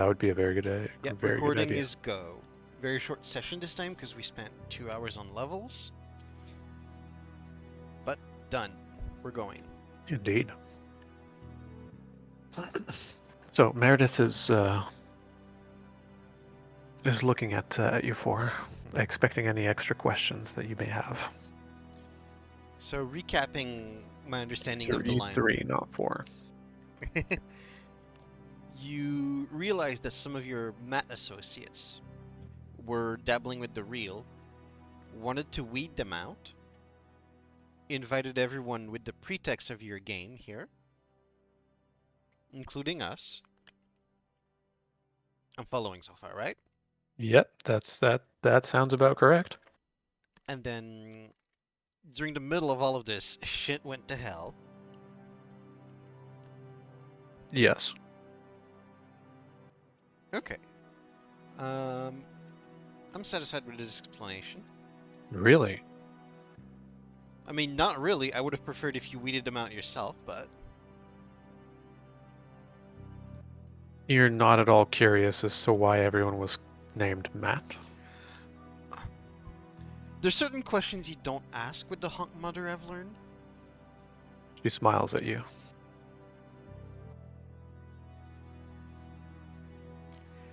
That would be a very good, Yeah, very good recording idea. is go. Very short session this time because we spent 2 hours on levels. But done. We're going. Indeed. So Meredith is looking at you for expecting any extra questions that you may have. So recapping my understanding of the line. 33, not 4. You realized that some of your mat associates were dabbling with the real, wanted to weed them out, invited everyone with the pretext of your game here, including us. I'm following so far, right? Yep, that sounds about correct. And then during the middle of all of this, shit went to hell. Yes. Okay. Um, I'm satisfied with this explanation. Really? I mean, not really. I would have preferred if you weeded them out yourself, but You're not at all curious as to why everyone was named Matt? there's certain questions you don't ask with the Hunk Mother, I've learned. She smiles at you.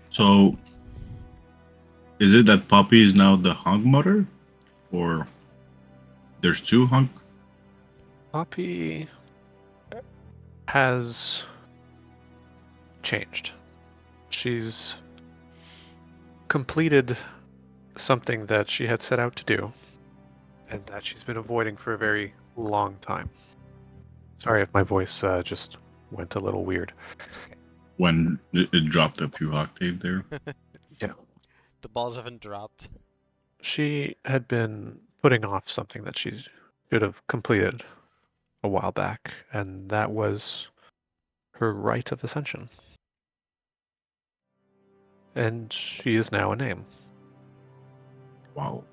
So, is it that Poppy is now the hunk mother? Or there's two hunk? Poppy has changed. She's completed something that she had set out to do, and that she's been avoiding for a very long time. Sorry if my voice just went a little weird. It's okay. When it dropped a few octave there. Yeah. The balls haven't dropped. She had been putting off something that she should have completed a while back, and that was her rite of ascension. And she is now a name. Wow.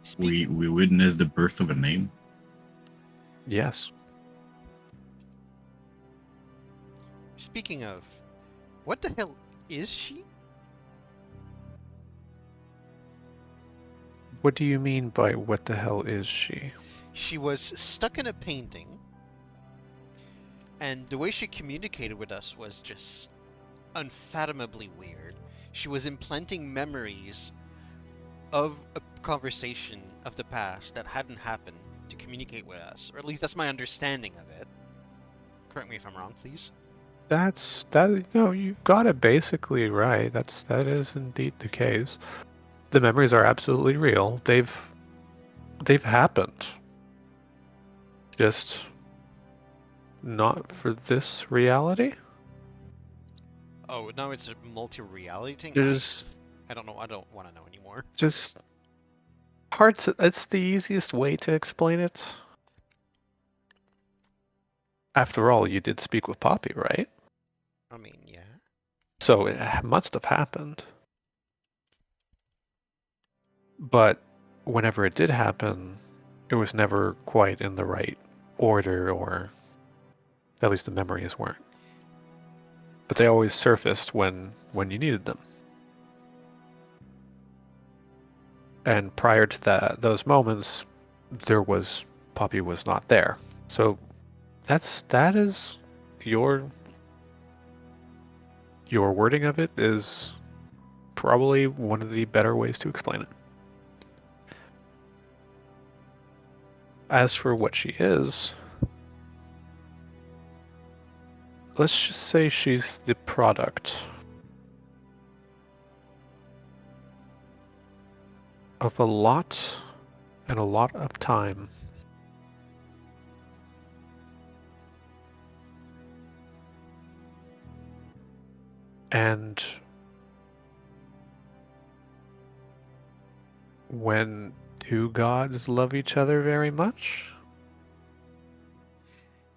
Speak- We witnessed the birth of a name. Yes. Speaking of, what the hell is she? What do you mean by what the hell is she? She was stuck in a painting, and the way she communicated with us was just unfathomably weird. She was implanting memories of a conversation of the past that hadn't happened to communicate with us, or at least that's my understanding of it. Correct me if I'm wrong, please. No, you've got it basically right. That is indeed the case. The memories are absolutely real. They've happened. Just not for this reality. Oh, now it's a multi-reality thing. There's I don't know. I don't want to know anymore. just hard to, it's the easiest way to explain it. After all, you did speak with Poppy, right? I mean, yeah. So it must have happened. But whenever it did happen, it was never quite in the right order, or at least the memories weren't. But they always surfaced when you needed them. And prior to those moments, Poppy was not there. So that is your wording of it is probably one of the better ways to explain it. As for what she is, let's just say she's the product of a lot of time and when two gods love each other very much.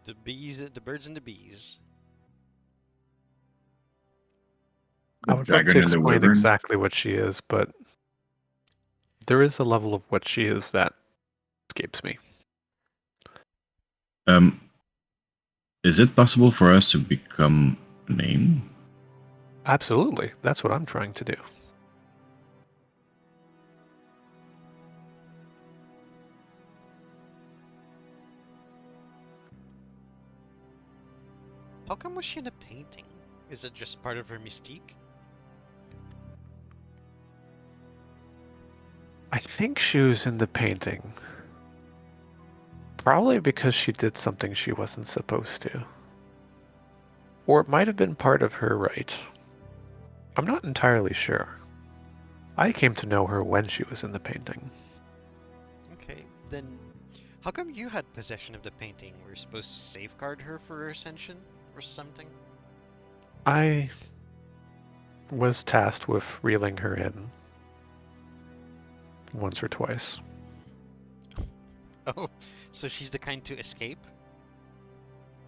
The bees, the birds and the bees. The I would love to dragon and the explain wyvern. exactly what she is, but there is a level of what she is that escapes me. Um, Is it possible for us to become a name? Absolutely. That's what I'm trying to do. How come was she in a painting? Is it just part of her mystique? I think she was in the painting. Probably because she did something she wasn't supposed to. Or it might have been part of her right. I'm not entirely sure. I came to know her when she was in the painting. Okay, then how come you had possession of the painting? Were you supposed to safeguard her for her ascension or something? I was tasked with reeling her in once or twice. Oh, so she's the kind to escape?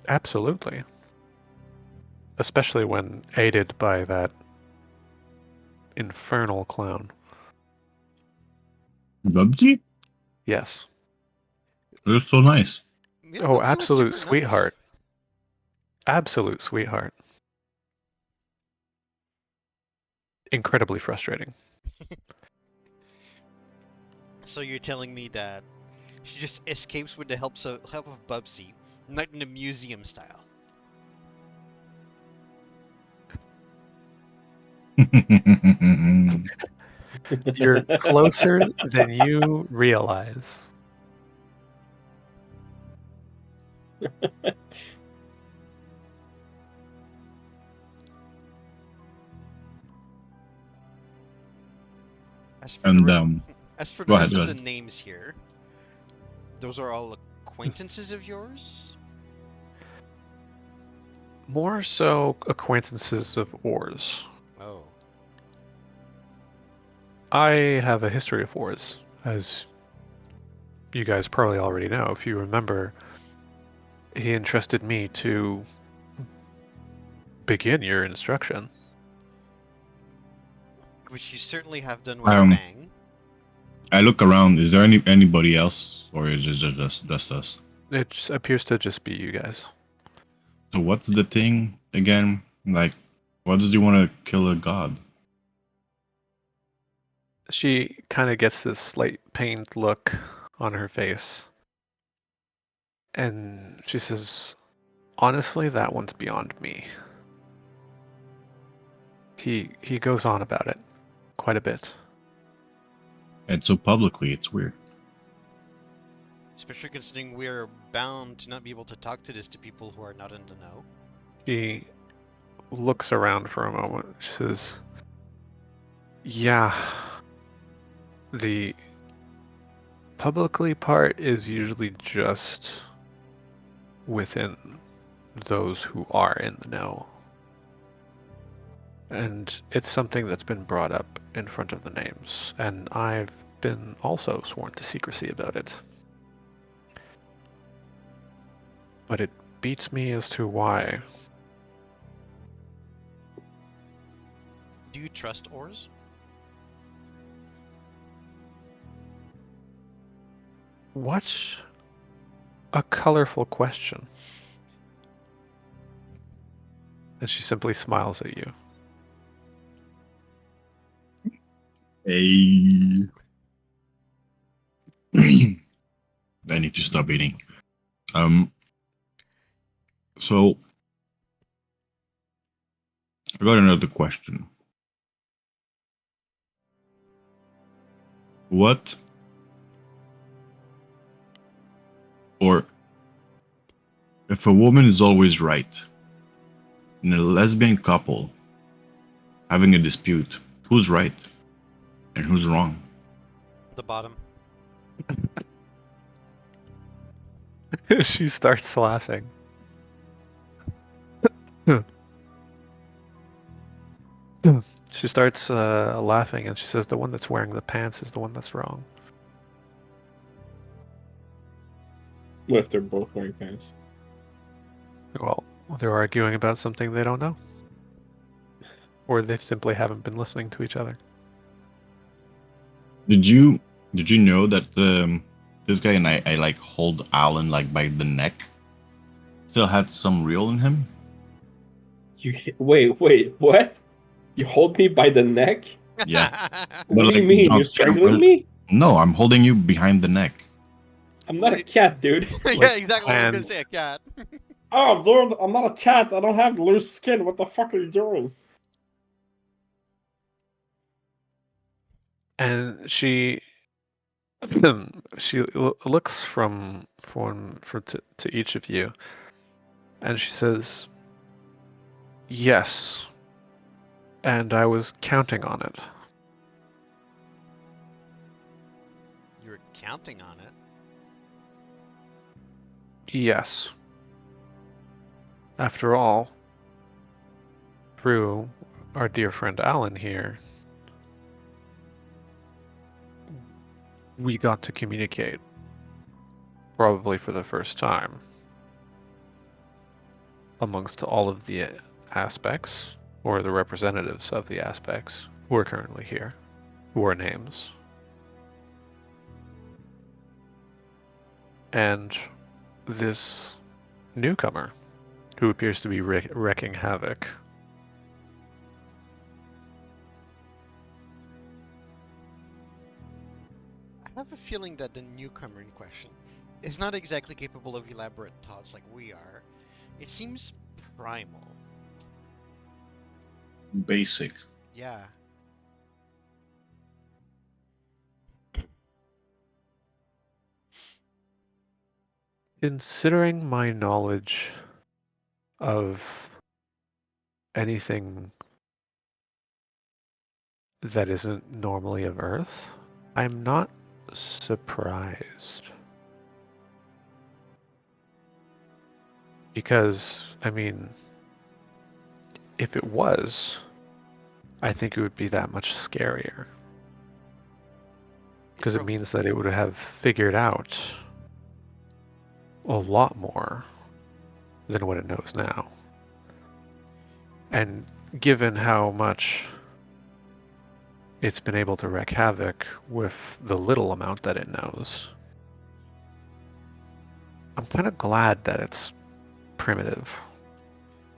Absolutely. Especially when aided by that infernal clown. Bubsy? Yes. You're so nice. Yeah, Oh, Bubsy was absolute super nice. sweetheart. Absolute sweetheart. Incredibly frustrating. So you're telling me that she just escapes with the help of Bubsy, not in a museum style. You're closer than you realize. As for the And re- as for the go ahead, rest go of the ahead. names here, those are all acquaintances of yours? More so acquaintances of Oars. Oh. I have a history of Oars, as you guys probably already know. If you remember, he entrusted me to begin your instruction. Which you certainly have done with a Um, bang. I look around. Is there anybody else, or is it just us? It appears to just be you guys. So what's the thing again? Like, why does he want to kill a god? She kind of gets this slight pained look on her face. And she says, honestly, that one's beyond me. He goes on about it quite a bit. And so publicly, it's weird. Especially considering we're bound to not be able to talk to this to people who are not in the know. She looks around for a moment. She says, yeah, the publicly part is usually just within those who are in the know. And it's something that's been brought up in front of the names, and I've been also sworn to secrecy about it. But it beats me as to why. Do you trust Oars? What a colorful question. And she simply smiles at you. Hey. I need to stop eating. So I got another question. What or if a woman is always right in a lesbian couple having a dispute, who's right and who's wrong? The bottom. She starts laughing. She starts laughing and she says, the one that's wearing the pants is the one that's wrong. What if they're both wearing pants? Well, they're arguing about something they don't know. Or they simply haven't been listening to each other. Did you know that this guy and I like hold Alan like by the neck still had some real in him. Wait, what? You hold me by the neck? Yeah. What But do you like, mean? John, You're strangling well, me? no, I'm holding you behind the neck. I'm not a cat, dude. Yeah, exactly. I was gonna And say a cat. Oh, dude, I'm not a cat. I don't have loose skin. What the fuck are you doing? and she looks from to each of you, and she says, "Yes, and I was counting on it." You're counting on it. Yes. After all, through our dear friend Alan here, we got to communicate, probably for the first time, amongst all of the aspects, or the representatives of the aspects, who are currently here, who are names. And this newcomer, who appears to be wreaking havoc, I have a feeling that the newcomer in question is not exactly capable of elaborate thoughts like we are. It seems primal. Basic. Yeah. considering my knowledge of anything that isn't normally of Earth, I'm not surprised. Because, I mean, if it was, I think it would be that much scarier. Because it means that it would have figured out a lot more than what it knows now. And given how much it's been able to wreak havoc with the little amount that it knows, I'm kind of glad that it's primitive.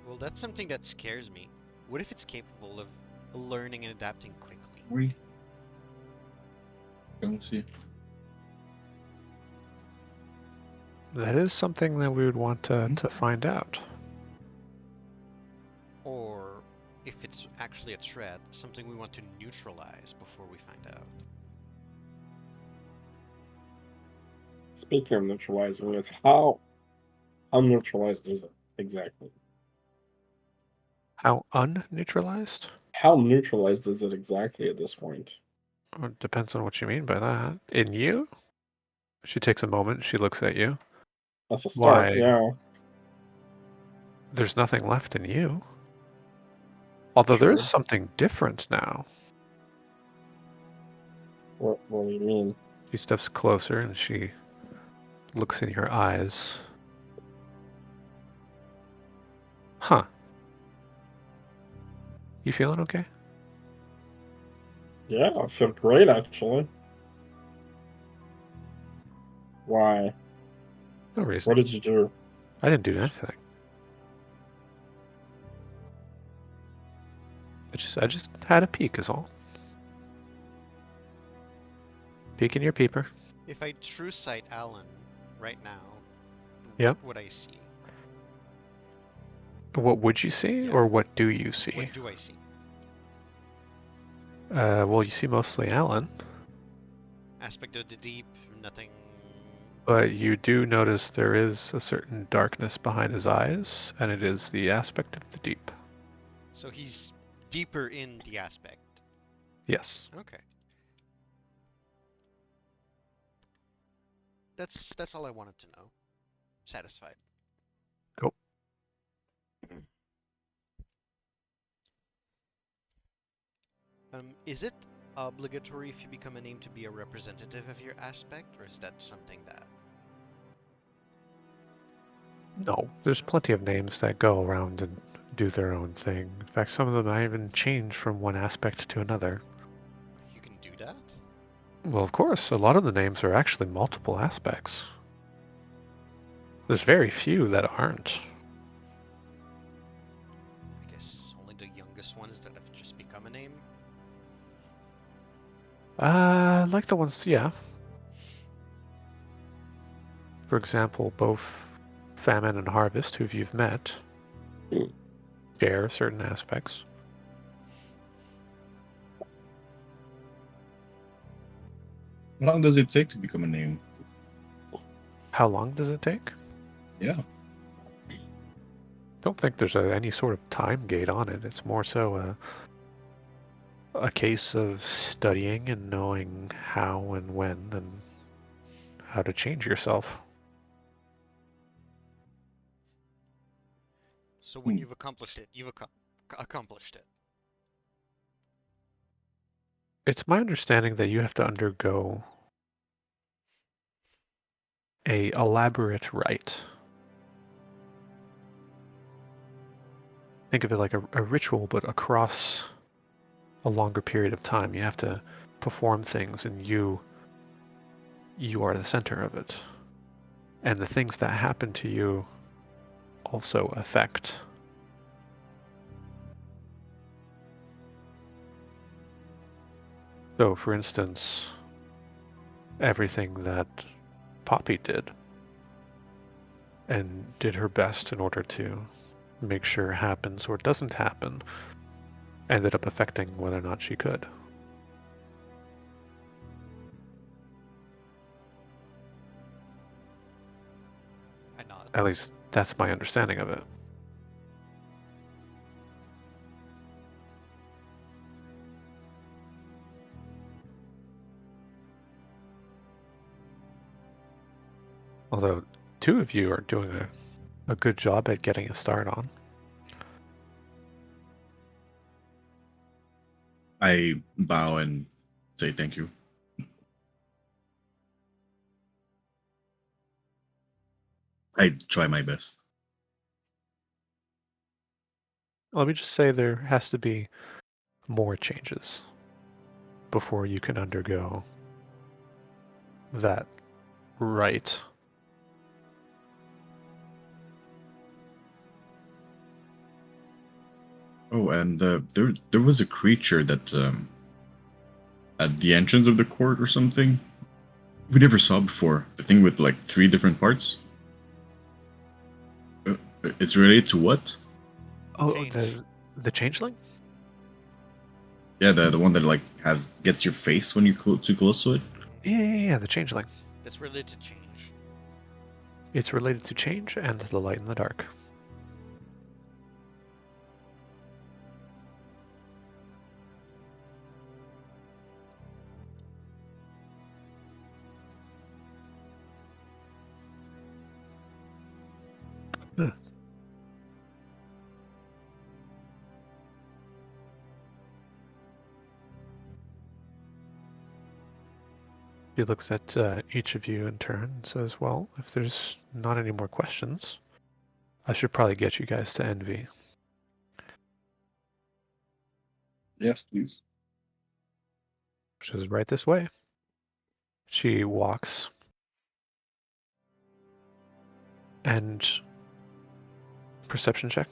Well, that's something that scares me. What if it's capable of learning and adapting quickly? We don't see. That is something that we would want to find out. Or if it's actually a threat, something we want to neutralize before we find out. Speaking of neutralizing it, how neutralized is it exactly? How unneutralized? How neutralized is it exactly at this point? Well, it depends on what you mean by that. In you? She takes a moment, she looks at you. That's a Why? start, yeah. There's nothing left in you. Although there is True. something different now. What do you mean? She steps closer and she looks in your eyes. Huh. You feeling okay? Yeah, I feel great actually. Why? No reason. What did you do? I didn't do anything. I just had a peek is all. Peek in your peeper. If I true sight Alan right now, Yep. what would I see? What would you see, Yeah. or what do you see? What do I see? Well, you see mostly Alan, Aspect of the deep, nothing. but you do notice there is a certain darkness behind his eyes, and it is the aspect of the deep. So he's deeper in the aspect. Yes. Okay. That's all I wanted to know. Satisfied. Cool. Is it obligatory if you become a name to be a representative of your aspect, or is that something that... No, there's plenty of names that go around and do their own thing. In fact, some of them might even change from one aspect to another. You can do that? Well, of course, a lot of the names are actually multiple aspects. There's very few that aren't. I guess only the youngest ones that have just become a name. Like the ones, yeah. For example, both Famine and Harvest, who you've met, Hmm. share certain aspects. How long does it take to become a name? How long does it take? Yeah. Don't think there's any sort of time gate on it. It's more so a case of studying and knowing how and when and how to change yourself. So when Hmm. you've accomplished it, you've accomplished it. It's my understanding that you have to undergo a elaborate rite. Think of it like a ritual, but across a longer period of time. You have to perform things, and you are the center of it. And the things that happen to you also affect. So, for instance, everything that Poppy did and did her best in order to make sure it happens or doesn't happen ended up affecting whether or not she could. I nod. At least that's my understanding of it. Although two of you are doing a good job at getting a start on. I bow and say thank you. I try my best. Let me just say there has to be more changes before you can undergo that right. Oh, and there was a creature that at the entrance of the court or something we never saw before. The thing with like 3 different parts. It's related to what? Oh, Change. the changeling? Yeah, the one that like gets your face when you're too close to it. Yeah, the changeling. That's related to change. It's related to change and the light and the dark. Huh. He looks at each of you in turn and says, well, if there's not any more questions, I should probably get you guys to Envy. Yes, please. Which is right this way. She walks and perception check.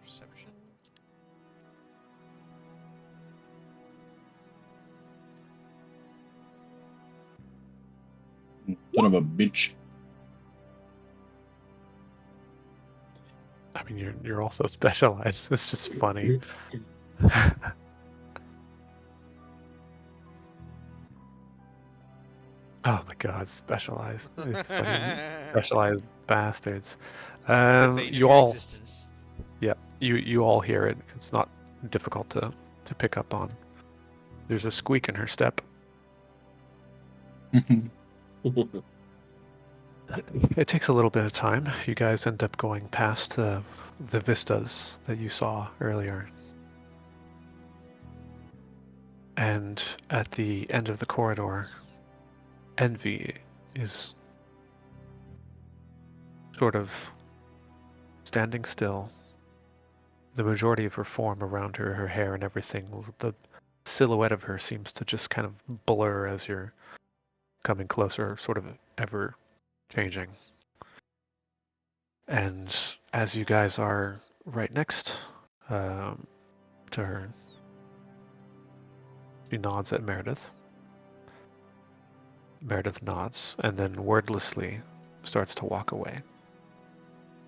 Perception. Son of a bitch. I mean, you're also specialized. It's just funny. Oh my god, specialized. These fucking specialized bastards. The bane of You your all, existence. yeah, you all hear it. It's not difficult to pick up on. There's a squeak in her step. It takes a little bit of time. You guys end up going past the vistas that you saw earlier. And at the end of the corridor, Envy is sort of standing still. The majority of her form around her, her hair and everything, the silhouette of her seems to just kind of blur as you're coming closer, sort of ever changing. And as you guys are right next to her, she nods at Meredith. Meredith nods, and then wordlessly starts to walk away.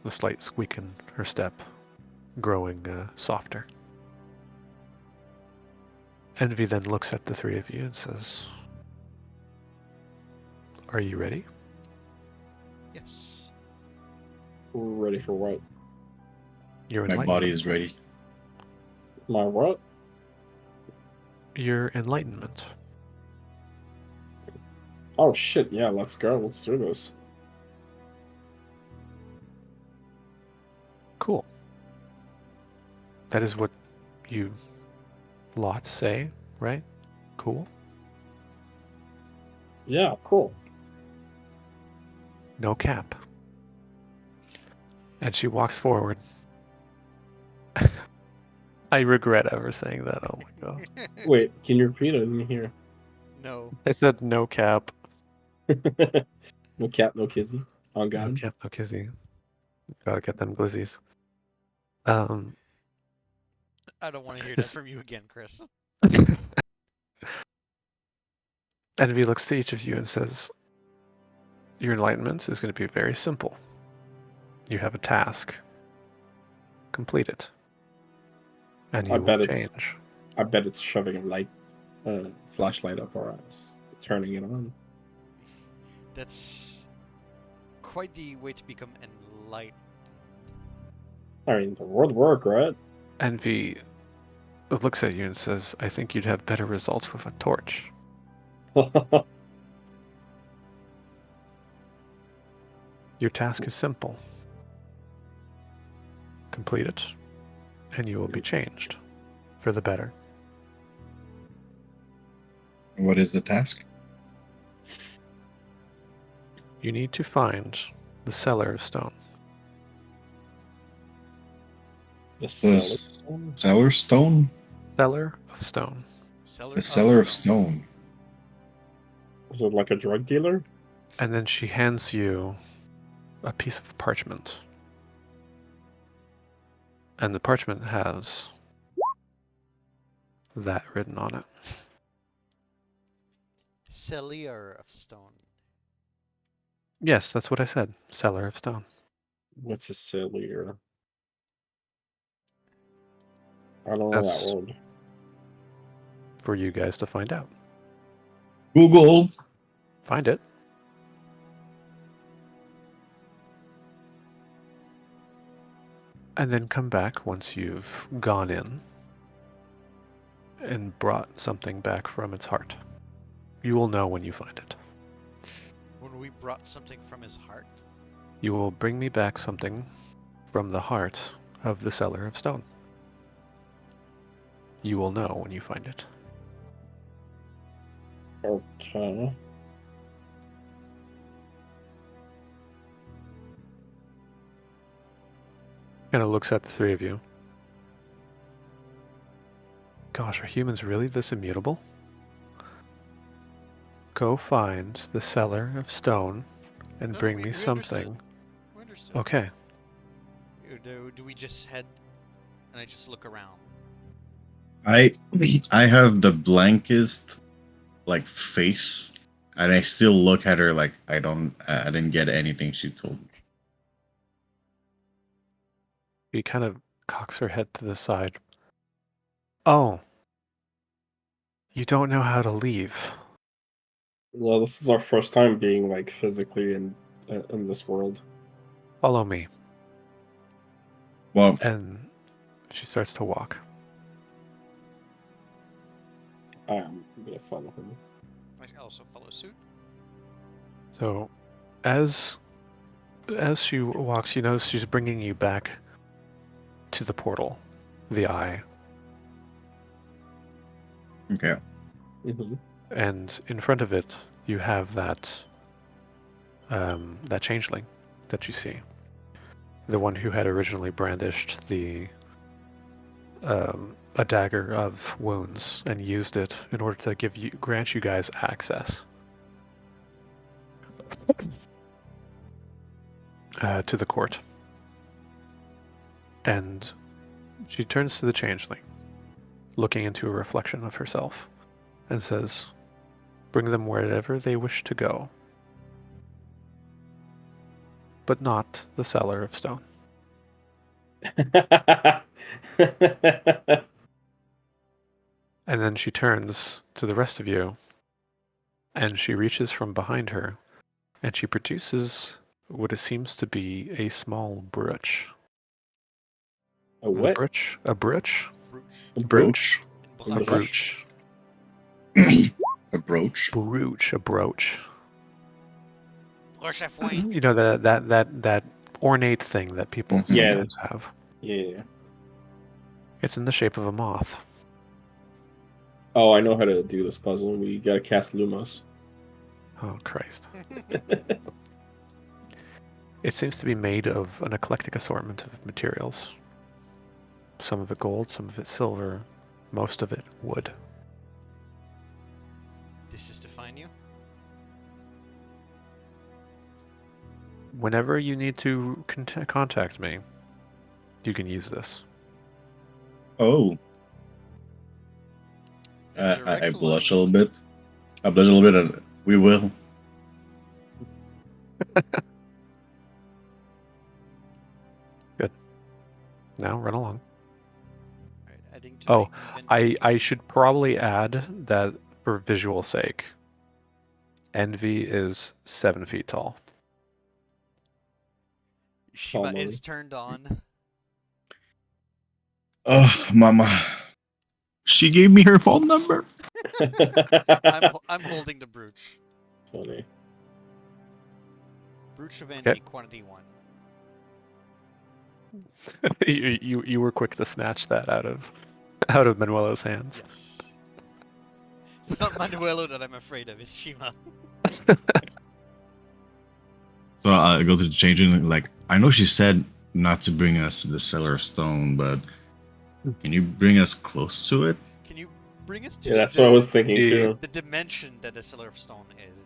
The slight squeak in her step growing softer. Envy then looks at the three of you and says, "Are you ready?" Yes. We're ready for what? Your My enlightenment. body is ready. My what? Your enlightenment. Oh shit, yeah, let's go. Let's do this. Cool. That is what you lot say, right? Cool. Yeah, cool. No cap. And she walks forward. I regret ever saying that. Oh my god. Wait, can you repeat it? I didn't hear. No. I said no cap. No cap, no kizzy. On No God. cap, no kizzy. Gotta get them glizzies. I don't want to hear that from you again, Chris. Envy looks to each of you and says, "Your enlightenment is going to be very simple. You have a task. Complete it. And you will change." I bet it's shoving a light, flashlight up our ass, turning it on. That's quite the way to become enlightened. I mean, the would work, right? Envy looks at you and says, "I think you'd have better results with a torch." Your task is simple. Complete it, and you will be changed for the better. What is the task? You need to find the cellar of stone. The The cellar? cellar stone? Cellar of stone. The cellar of stone. Is it like a drug dealer? And then she hands you a piece of parchment. And the parchment has that written on it. Cellar of stone. Yes, that's what I said. Cellar of stone. What's a cellar? I don't know that That's word. for you guys to find out. Google. Find it. And then come back once you've gone in and brought something back from its heart. You will know when you find it. When we brought something from his heart. You will bring me back something from the heart of the cellar of stone. You will know when you find it. Okay. Kind of looks at the three of you. Gosh, are humans really this immutable? Go find the cellar of stone and No, bring we me understood. something. We understood. Okay. Do we just head and I just look around? I have the blankest like face, and I still look at her like I didn't get anything she told me. She kind of cocks her head to the side. Oh. You don't know how to leave. Well, this is our first time being like physically in this world. Follow me. Well, And she starts to walk. I'm gonna follow him. I also follow suit. So, as she walks, you notice she's bringing you back to the portal, the eye, okay. Mm-hmm. and in front of it you have that that changeling that you see, the one who had originally brandished the a dagger of wounds and used it in order to grant you guys access. to the court. And she turns to the changeling, looking into a reflection of herself, and says, "Bring them wherever they wish to go, but not the cellar of stone." And then she turns to the rest of you, and she reaches from behind her, and she produces what it seems to be a small brooch. A what? A brooch? A Brooch. In A blush. brooch. A brooch. Brooch. A brooch. Blush à foin. You know, that ornate thing that people Mhm. Yeah. sometimes have. Yeah. It's in the shape of a moth. Oh, I know how to do this puzzle. We gotta cast Lumos. Oh, Christ. It seems to be made of an eclectic assortment of materials. Some of it gold, some of it silver, most of it wood. This is to find you. Whenever you need to contact me, you can use this. Oh. A I direct blush a line. little bit. I blush a little bit, and we will. Good. Now run along. Right, adding to Oh, my inventory. I should probably add that for visual sake, Envy is 7 feet tall. Shima Tall is turned on. Oh, mama. She gave me her phone number. I'm holding the brooch. Funny. Brooch of Okay. envy, quantity 1. you were quick to snatch that out of Manuelo's hands. Yes. It's not Manuelo that I'm afraid of, it's Shima. So I go to the changing. Like, I know she said not to bring us the cellar of stone, but can you bring us close to it? Can you bring us to Yeah, that's what I was thinking too. the dimension that the Cellar of Stone is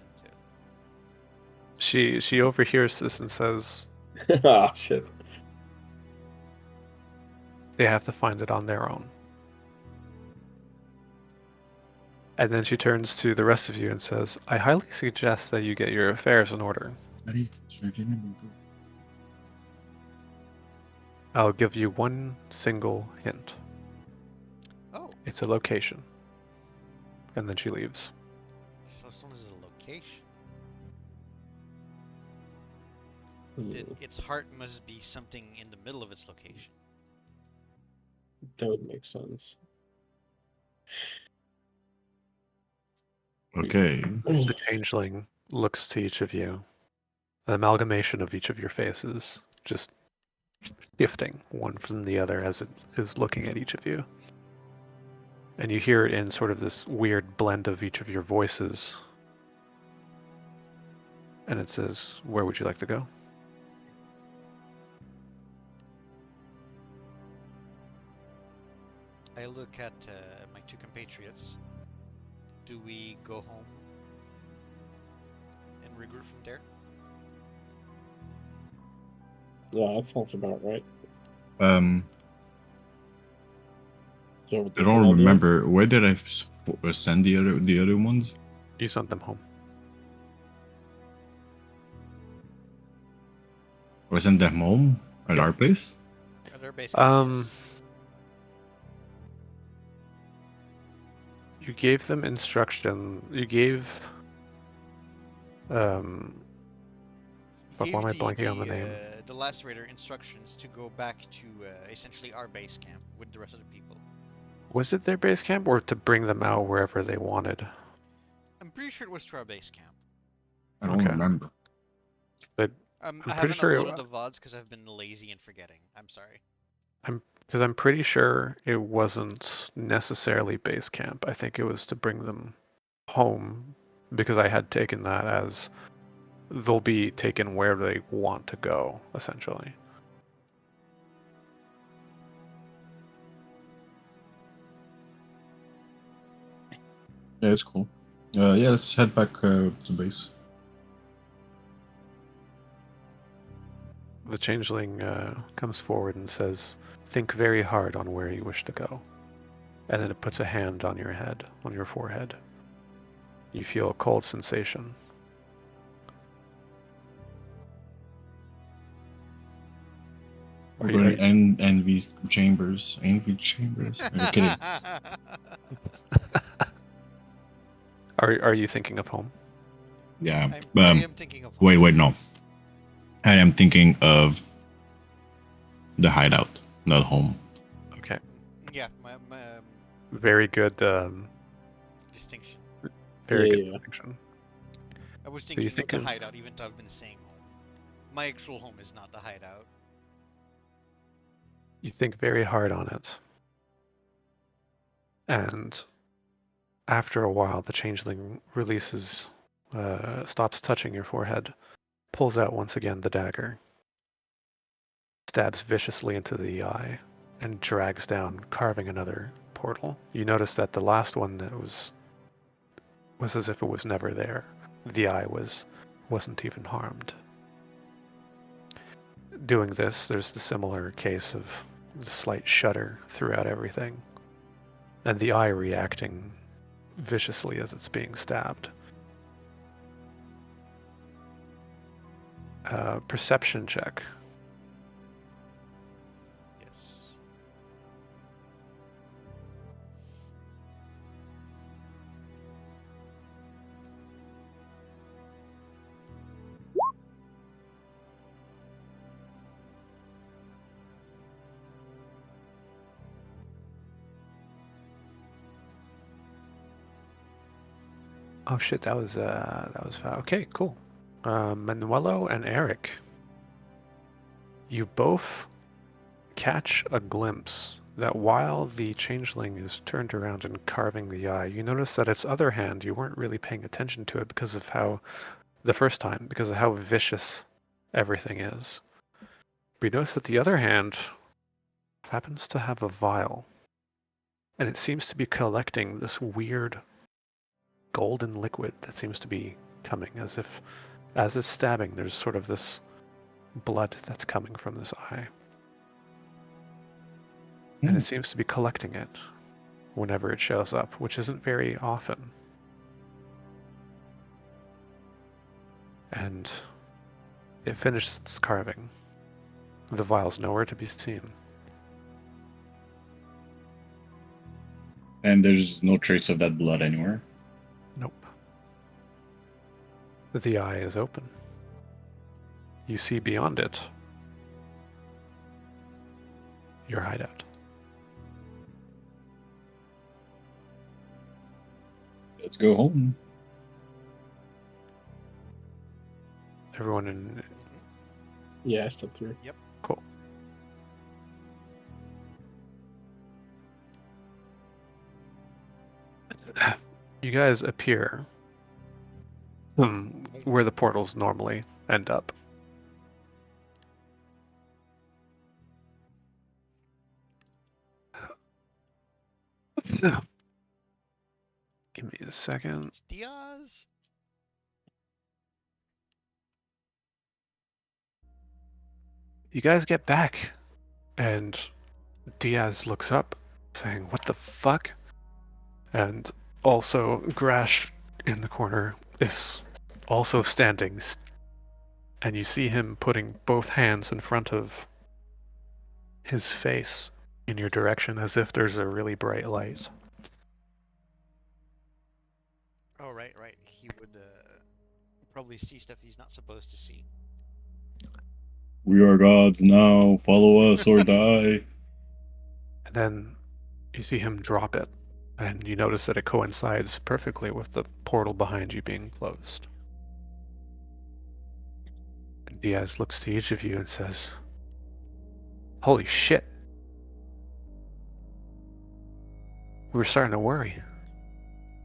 into? She overhears this and says Oh shit. they have to find it on their own. And then she turns to the rest of you and says, "I highly suggest that you get your affairs in order. I'll give you one single hint. Oh, It's a location." And then she leaves. Cellar of Stone is a location. Hmm, Then its heart must be something in the middle of its location. that would make sense. Okay. The changeling looks to each of you. An amalgamation of each of your faces, just shifting one from the other as it is looking at each of you. And you hear it in sort of this weird blend of each of your voices. And it says, "Where would you like to go?" I look at my two compatriots. Do we go home and regroup from there? Yeah, that sounds about right. I Yeah, don't different idea. remember where did I send the other ones. You sent them home. Or send them home at Yep. our place. At their base camp, yes. You gave them instruction. You gave. Fuck, why am I blanking on the name? The lacerator instructions to go back to essentially our base camp with the rest of the people. Was it their base camp or to bring them out wherever they wanted? I'm pretty sure it was to our base camp. I don't Okay. remember. But I pretty haven't sure uploaded the VODs because I've been lazy and forgetting. I'm sorry. because I'm pretty sure it wasn't necessarily base camp. I think it was to bring them home because I had taken that as they'll be taken where they want to go, essentially. Yeah, it's cool. Yeah, let's head back to base. The changeling comes forward and says, "Think very hard on where you wish to go." And then it puts a hand on your head, on your forehead. You feel a cold sensation. Over in envy chambers. Envy chambers. Are you kidding? Are you thinking of home? Yeah. I am thinking of home. Wait, no. I am thinking of the hideout, not home. Okay. Yeah, my Very good. distinction. Very Yeah, good yeah. distinction. I was So you thinking of the think of- hideout, even though I've been saying home. My actual home is not the hideout. You think very hard on it. And after a while, the changeling releases, stops touching your forehead, pulls out once again the dagger, stabs viciously into the eye, and drags down, carving another portal. You notice that the last one that was as if it was never there. The eye wasn't even harmed. Doing this, there's the similar case of the slight shudder throughout everything, and the eye reacting viciously as it's being stabbed. Perception check. Yes. Oh shit, that was foul. Okay, cool. Manuelo and Eric, you both catch a glimpse that while the changeling is turned around and carving the eye, you notice that its other hand, you weren't really paying attention to it because of how, the first time, because of how vicious everything is. But you notice that the other hand happens to have a vial, and it seems to be collecting this weird golden liquid that seems to be coming, as if, as it's stabbing, there's sort of this blood that's coming from this eye. And it seems to be collecting it whenever it shows up, which isn't very often. And it finishes its carving. The vial's nowhere to be seen. And there's no trace of that blood anywhere. Nope. The eye is open. You see beyond it your hideout. Let's go home. Everyone in... Yeah, I stepped through. Cool. You guys appear where the portals normally end up. Give me a second. It's Diaz. You guys get back, and Diaz looks up, saying, "What the fuck?" And also, Grash in the corner is also standing, and you see him putting both hands in front of his face in your direction as if there's a really bright light. Oh, right. He would probably see stuff he's not supposed to see. We are gods now. Follow us or die. And then you see him drop it, and you notice that it coincides perfectly with the portal behind you being closed. And Diaz looks to each of you and says, "Holy shit. We were starting to worry."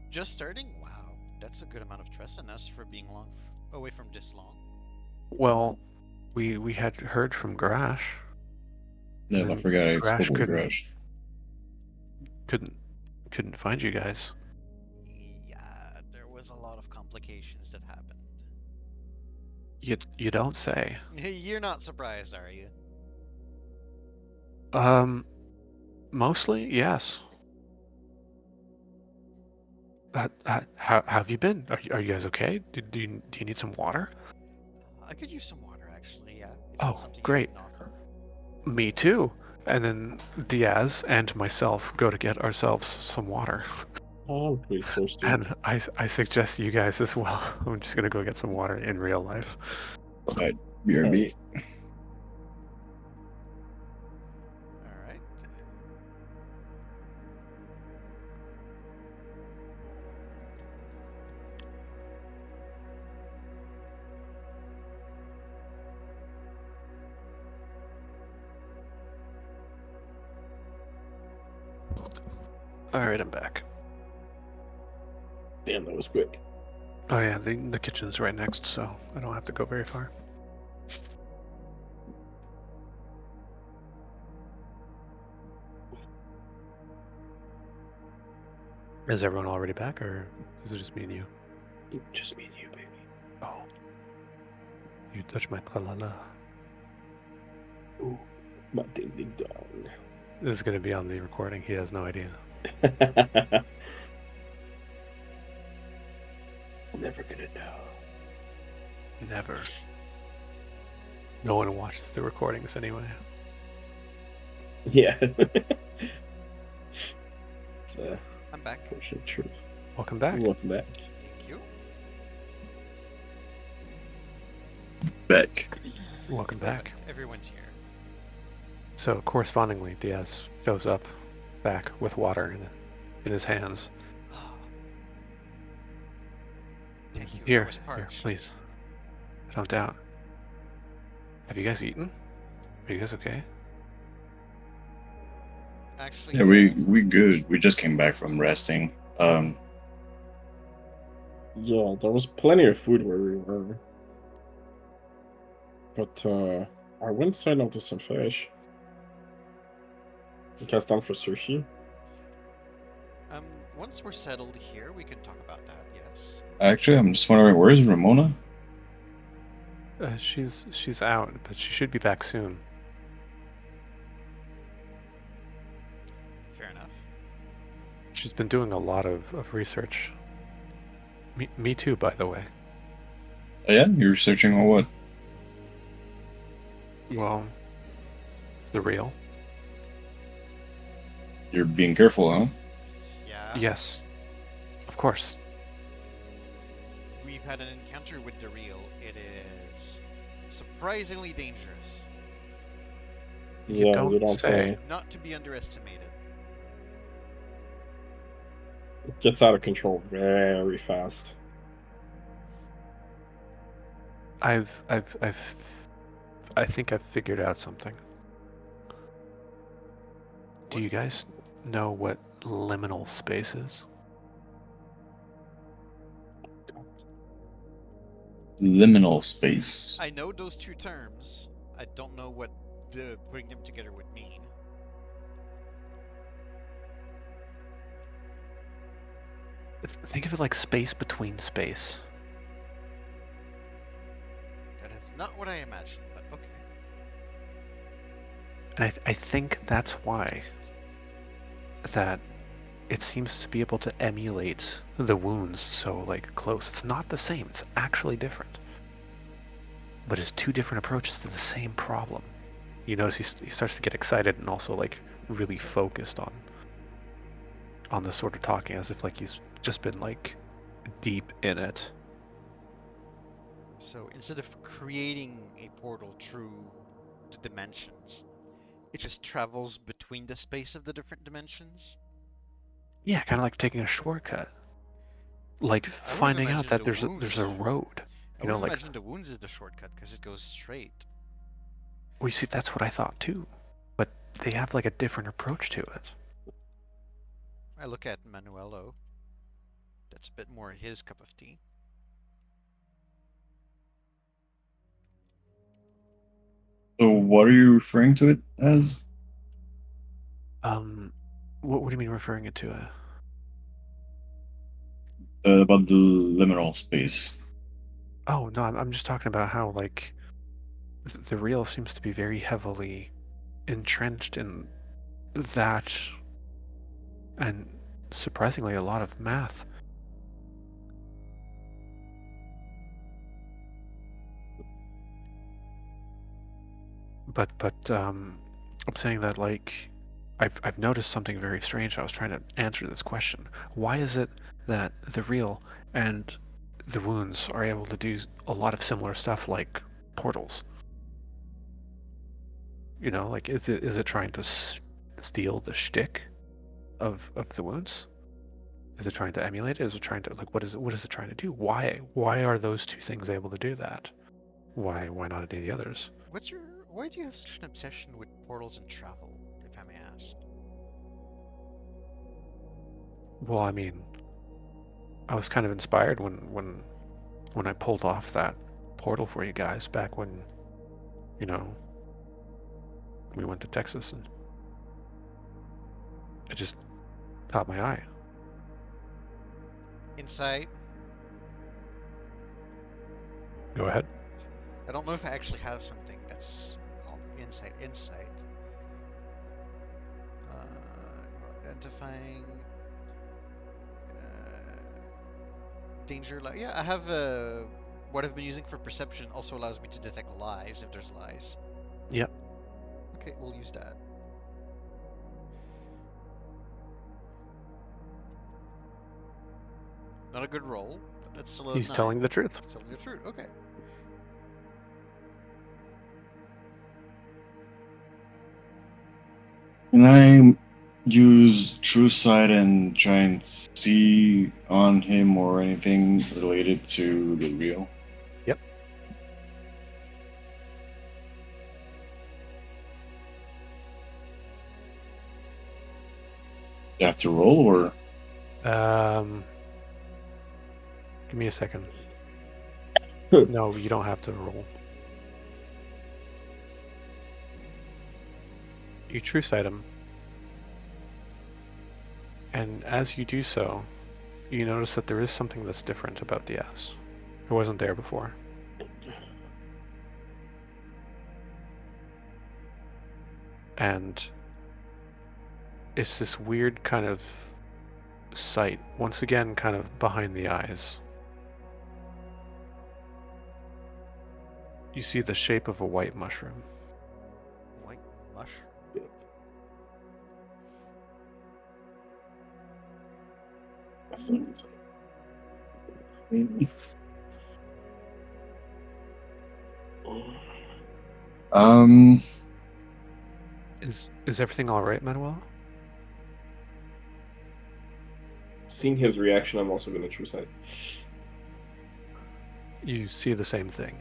Just starting? Wow, that's a good amount of trust in us for being away from this long. Well, we had heard from Grash. No, I And forgot I Grash spoke with Grash. couldn't find you guys. Yeah, there was a lot of complications that happened. You don't say. You're not surprised, are you? Mostly, yes. How have you been? Are you guys okay? Do you need some water? I could use some water, actually, yeah. If that's Oh, something you great. can offer. Me too. And then Diaz and myself go to get ourselves some water. Oh, I'm pretty thirsty. And I suggest you guys as well. I'm just gonna go get some water in real life. BRB. Alright. Alright, I'm back. Damn, that was quick. Oh yeah, the kitchen's right next, so I don't have to go very far. Is everyone already back, or is it just me and you? Just me and you, baby. Oh. You touched my la. Ooh, my ding ding dong. This is gonna be on the recording. He has no idea. Never gonna know. Never. No one watches the recordings anyway. Yeah. It's I'm back. unfortunate truth. Welcome back. Welcome back. Thank you. Back. Welcome back. Perfect. Everyone's here. So correspondingly, Diaz shows up back with water in his hands. Thank you. I Here, was here, parched. please. I don't doubt. Have you guys eaten? Are you guys okay? Actually, Yeah, we good. We just came back from resting. Yeah, there was plenty of food where we were. But I went side out to some fish. You guys down for sushi? once we're settled here, we can talk about that, yes. Actually, I'm just wondering, where's Ramona? She's out, but she should be back soon. Fair enough. She's been doing a lot of research. Me too, by the way. Oh, yeah, you're researching on what? Well, the real. You're being careful, huh? Yeah. Yes, of course. We've had an encounter with the real. It is surprisingly dangerous. You Yeah, don't you don't say. say. Not to be underestimated. It gets out of control very fast. I think I've figured out something. Do you guys know what liminal space is? Liminal space. I know those two terms. I don't know what putting them together would mean. Think of it like space between space. That is not what I imagined, but okay. And I think that's why that it seems to be able to emulate the wounds so like close. It's not the same. It's actually different. But it's two different approaches to the same problem. You notice he starts to get excited and also like really focused on the sort of talking as if like he's just been like deep in it. So instead of creating a portal through the dimensions, it just travels between the space of the different dimensions? Yeah, kind of like taking a shortcut. Like I would have finding out imagined that the there's a road. I You would know, have like imagined the wounds is the shortcut because it goes straight. we see that's what I thought too. But they have like a different approach to it. I look at Manuelo. That's a bit more his cup of tea. So, what are you referring to it as? What do you mean referring it to? About the liminal space. Oh no, I'm just talking about how like the real seems to be very heavily entrenched in that, and surprisingly a lot of math. But I'm saying that like I've noticed something very strange. I was trying to answer this question. Why is it that the real and the wounds are able to do a lot of similar stuff like portals? You know, like is it trying to steal the shtick of the wounds? Is it trying to emulate it? Is it trying to like what is it trying to do? Why are those two things able to do that? Why not any of the others? Why do you have such an obsession with portals and travel, if I may ask? Well, I mean, I was kind of inspired when I pulled off that portal for you guys back when, you know, we went to Texas, and it just caught my eye. Insight. Go ahead. I don't know if I actually have something that's called insight. Identifying danger. Yeah, I have what I've been using for perception also allows me to detect lies if there's lies. Yep. Okay, we'll use that. Not a good roll, but that's still a He's 9. telling the truth. He's telling the truth. Okay. Can I use True Sight and try and see on him or anything related to the real? Yep. You have to roll, or Give me a second. No, you don't have to roll. You true sight him, and as you do so, you notice that there is something that's different about the ass. It wasn't there before. And it's this weird kind of sight, once again, kind of behind the eyes. You see the shape of a white mushroom. White mushroom. Um, Is everything all right, Manuel? Seeing his reaction, I'm also going to true sight. You see the same thing.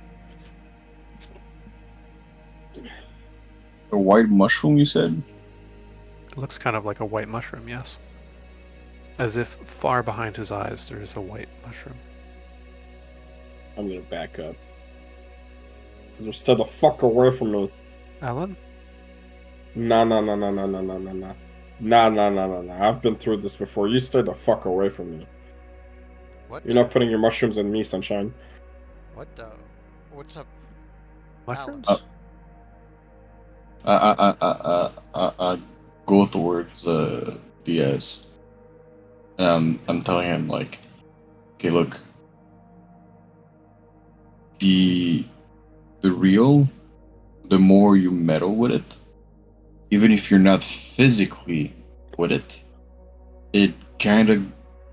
a white mushroom, you said? It looks kind of like a white mushroom, yes. As if far behind his eyes there is a white mushroom. I'm going to back up. Just stay the fuck away from me. Alan? Nah. I've been through this before. You stay the fuck away from me. What? You're not putting your mushrooms in me, sunshine. What the? What's up? Mushrooms? Uh, I go towards BS. I'm telling him like, okay, look, the real, the more you meddle with it, even if you're not physically with it, it kind of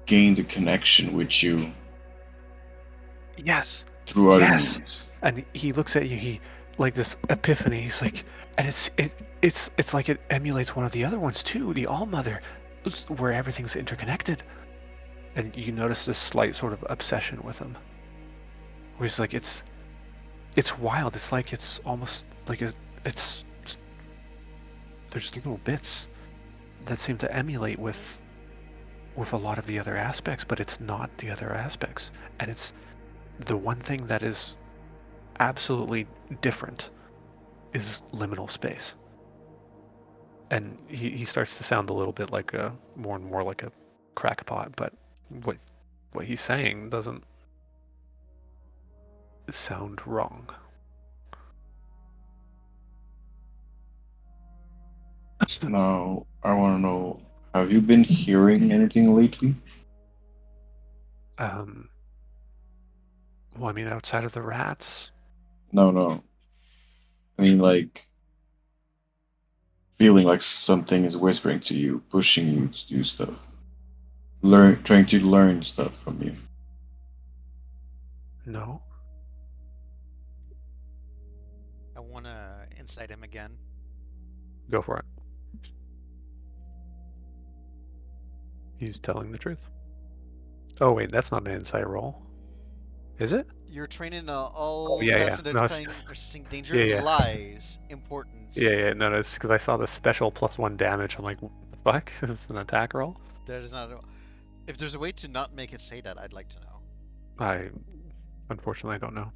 gains a connection with you Yes. through other Yes. means. And he looks at you, he like this epiphany, he's like, and it's like it emulates one of the other ones too, the All Mother, where everything's interconnected. And you notice this slight sort of obsession with him. Where he's like, it's wild. It's like it's almost like it's there's little bits that seem to emulate with a lot of the other aspects, but it's not the other aspects. And it's the one thing that is absolutely different is liminal space. And he starts to sound a little bit like a more and more like a crackpot, but what he's saying doesn't sound wrong. Now, I want to know, have you been hearing anything lately? Well, I mean, outside of the rats, No, no. I mean, like, feeling like something is whispering to you, pushing you to do stuff. Trying to learn stuff from you. no. I want to incite him again. Go for it. He's telling the truth. Oh wait, that's not an insight roll, is it? You're training Oh all yeah, yeah. tested No, and it's thing just, or seeing danger, yeah, yeah, lies, importance. yeah. No, no, it's because I saw the special +1 damage. I'm like, what the fuck? Is this an attack roll? That is not. If there's a way to not make it say that, I'd like to know. I unfortunately don't know.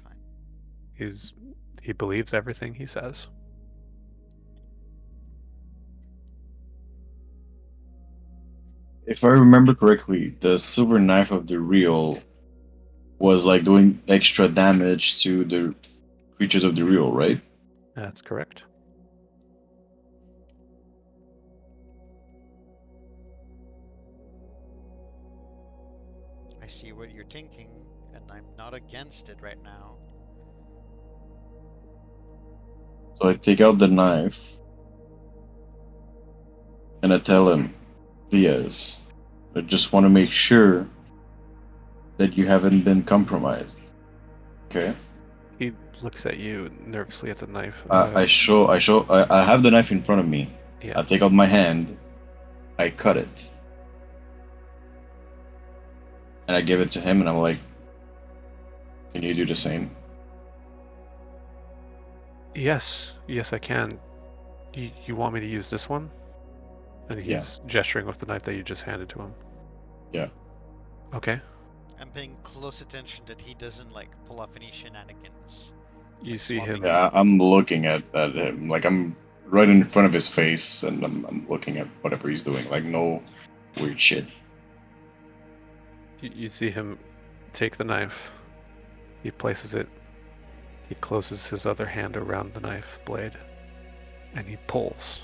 Fine. He believes everything he says. If I remember correctly, the silver knife of the reel was like doing extra damage to the creatures of the reel, right? That's correct. I see what you're thinking, and I'm not against it right now. So I take out the knife and I tell him, Diaz, I just want to make sure that you haven't been compromised. Okay? He looks at you nervously at the knife. I have the knife in front of me. Yeah. I take out my hand, I cut it, and I give it to him, and I'm like, can you do the same? Yes, yes, I can. You want me to use this one? And Yeah. he's gesturing with the knife that you just handed to him. Yeah. Okay. I'm paying close attention that he doesn't like pull off any shenanigans. You Like see him. swapping- Yeah, I'm looking at him. Like, I'm right in front of his face, and I'm looking at whatever he's doing. Like, no weird shit. You see him take the knife. He places it. He closes his other hand around the knife blade, and he pulls,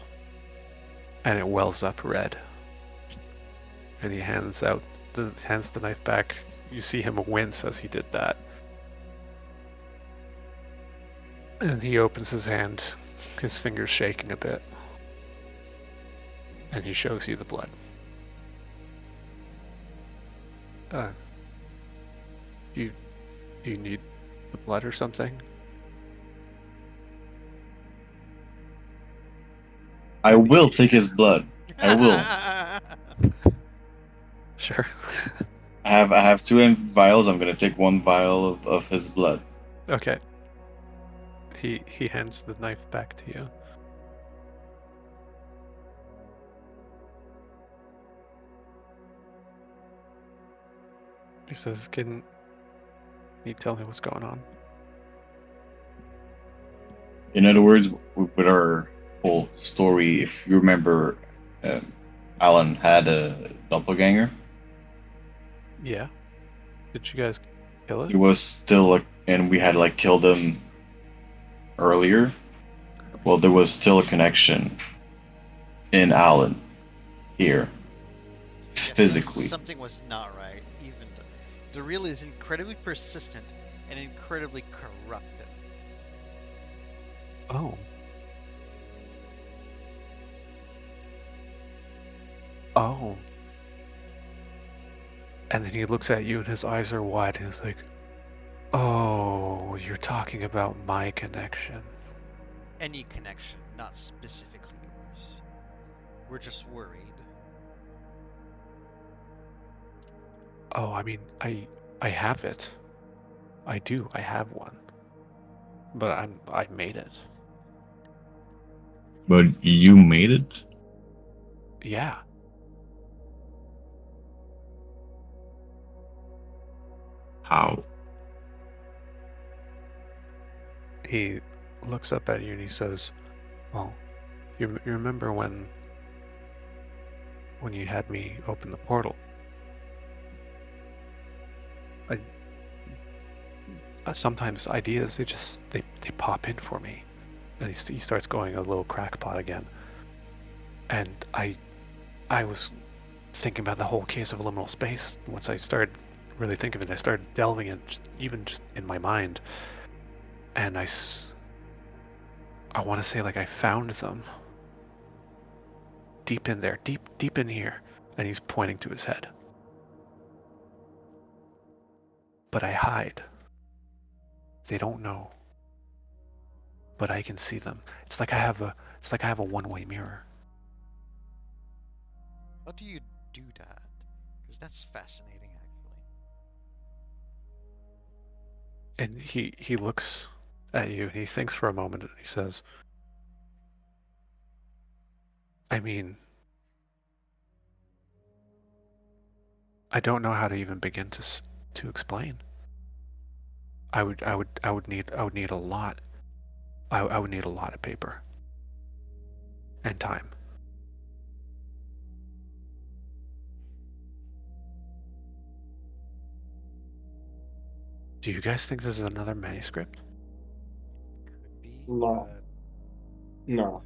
and it wells up red. And he hands the knife back. You see him wince as he did that. And he opens his hand, his fingers shaking a bit, and he shows you the blood. Do you need the blood or something? I will take his blood. I will. Sure. I have two vials. I'm gonna take one vial of his blood. Okay. He hands the knife back to you. He says, "Can you tell me what's going on?" In other words, with our whole story, if you remember, Alan had a doppelganger. Yeah. Did you guys kill He it? was still like, and we had like killed him earlier. Well, there was still a connection in Alan here, Yes, physically. something was not right. Even the reel is incredibly persistent and incredibly corruptive. Oh. Oh. And then he looks at you and his eyes are wide and he's like, "Oh, you're talking about my connection." Any connection, not specifically yours. We're just worried. Oh, I mean, I have it. I do. I have one. But I made it. But you made it? Yeah. How? He looks up at you and he says, "Well, you remember when you had me open the portal? I sometimes ideas they pop in for me, and he starts going a little crackpot again. And I was thinking about the whole case of liminal space. Once I started really thinking of it, I started delving in, even just in my mind, and I want to say like I found them deep in there, deep in here, and he's pointing to his head. But I hide. They don't know. But I can see them. It's like I have a one-way mirror. How do you do that? Because that's fascinating, actually. And he looks at you and he thinks for a moment and he says, I mean, I don't know how to even begin to explain. I would need a lot. I would need a lot of paper and time. Do you guys think this is another manuscript? Could be. No. But No.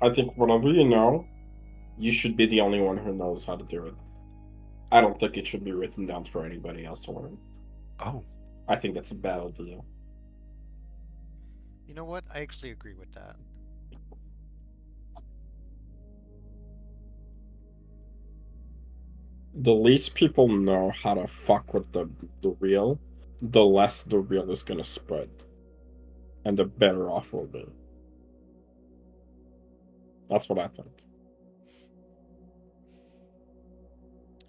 I think whatever you know, you should be the only one who knows how to do it. I don't think it should be written down for anybody else to learn. Oh, I think that's a bad idea. you know what? I actually agree with that. The least people know how to fuck with the real, the less the real is gonna spread. And the better off we'll be. That's what I think.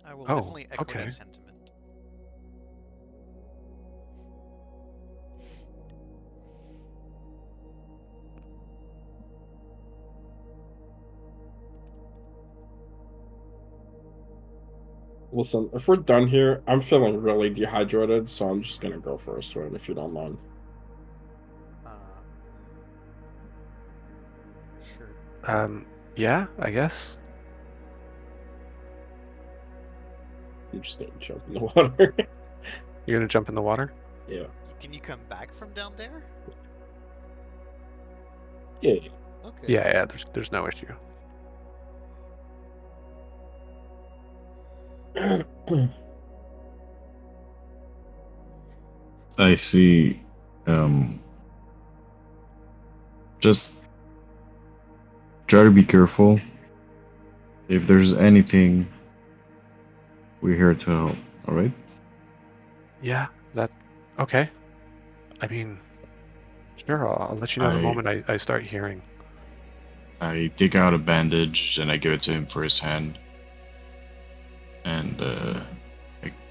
I will Oh, definitely echo okay. that sentiment. Listen, if we're done here, I'm feeling really dehydrated, so I'm just gonna go for a swim if you don't mind. Uh, sure. Yeah, I guess. I'm just gonna jump in the water. You're gonna jump in the water? Yeah. Can you come back from down there? Yeah. Okay. Yeah, there's no issue. I see. Just try to be careful. If there's anything, we're here to help. All right. Yeah, okay. I mean, sure, I'll let you know the I moment I start hearing. I take out a bandage and I give it to him for his hand, and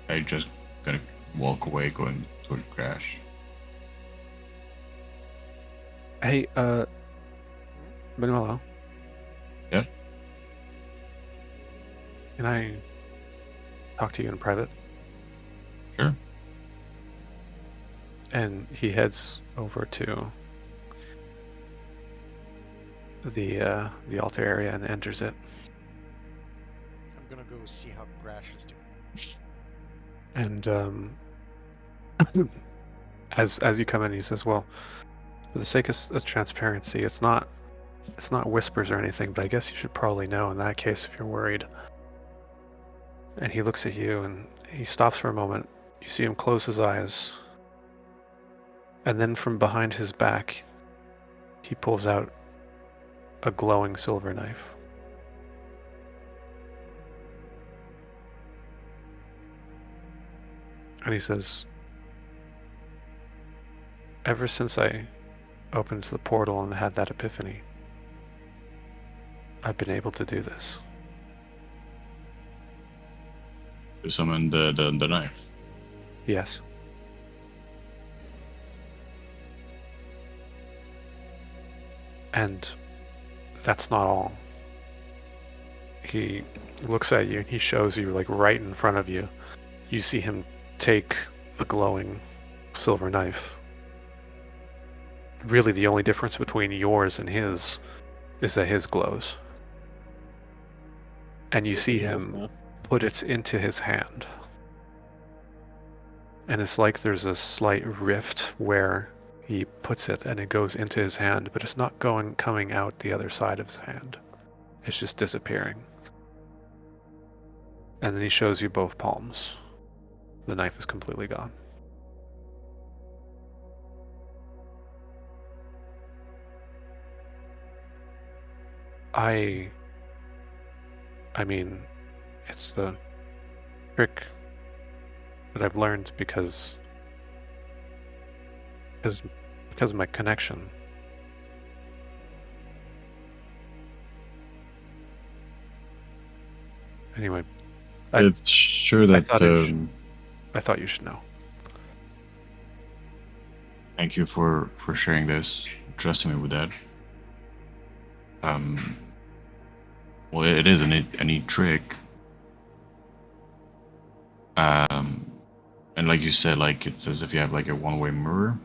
I just gonna walk away, going toward Crash. Hey, Manuelo. Yeah. Can I talk to you in private? Sure. And he heads over to the altar area and enters it. I'm gonna go see how Grash is doing. And as you come in, he says, "Well, for the sake of transparency, it's not whispers or anything, but I guess you should probably know in that case if you're worried." And he looks at you and he stops for a moment. You see him close his eyes. And then from behind his back, he pulls out a glowing silver knife. And he says, "Ever since I opened the portal and had that epiphany, I've been able to do this." To summon the knife. Yes. And that's not all. He looks at you and he shows you, like right in front of you. You see him take the glowing silver knife. Really, the only difference between yours and his is that his glows. And you see him put it into his hand. and it's like there's a slight rift where he puts it and it goes into his hand, but it's not coming out the other side of his hand. It's just disappearing. And then he shows you both palms. The knife is completely gone. I mean, it's the trick that I've learned because of my connection. Anyway, It's sure I that. thought you should know. Thank you for sharing this, trusting me with that. Well, it is a neat trick. And like you said, like it's as if you have like a one-way mirror.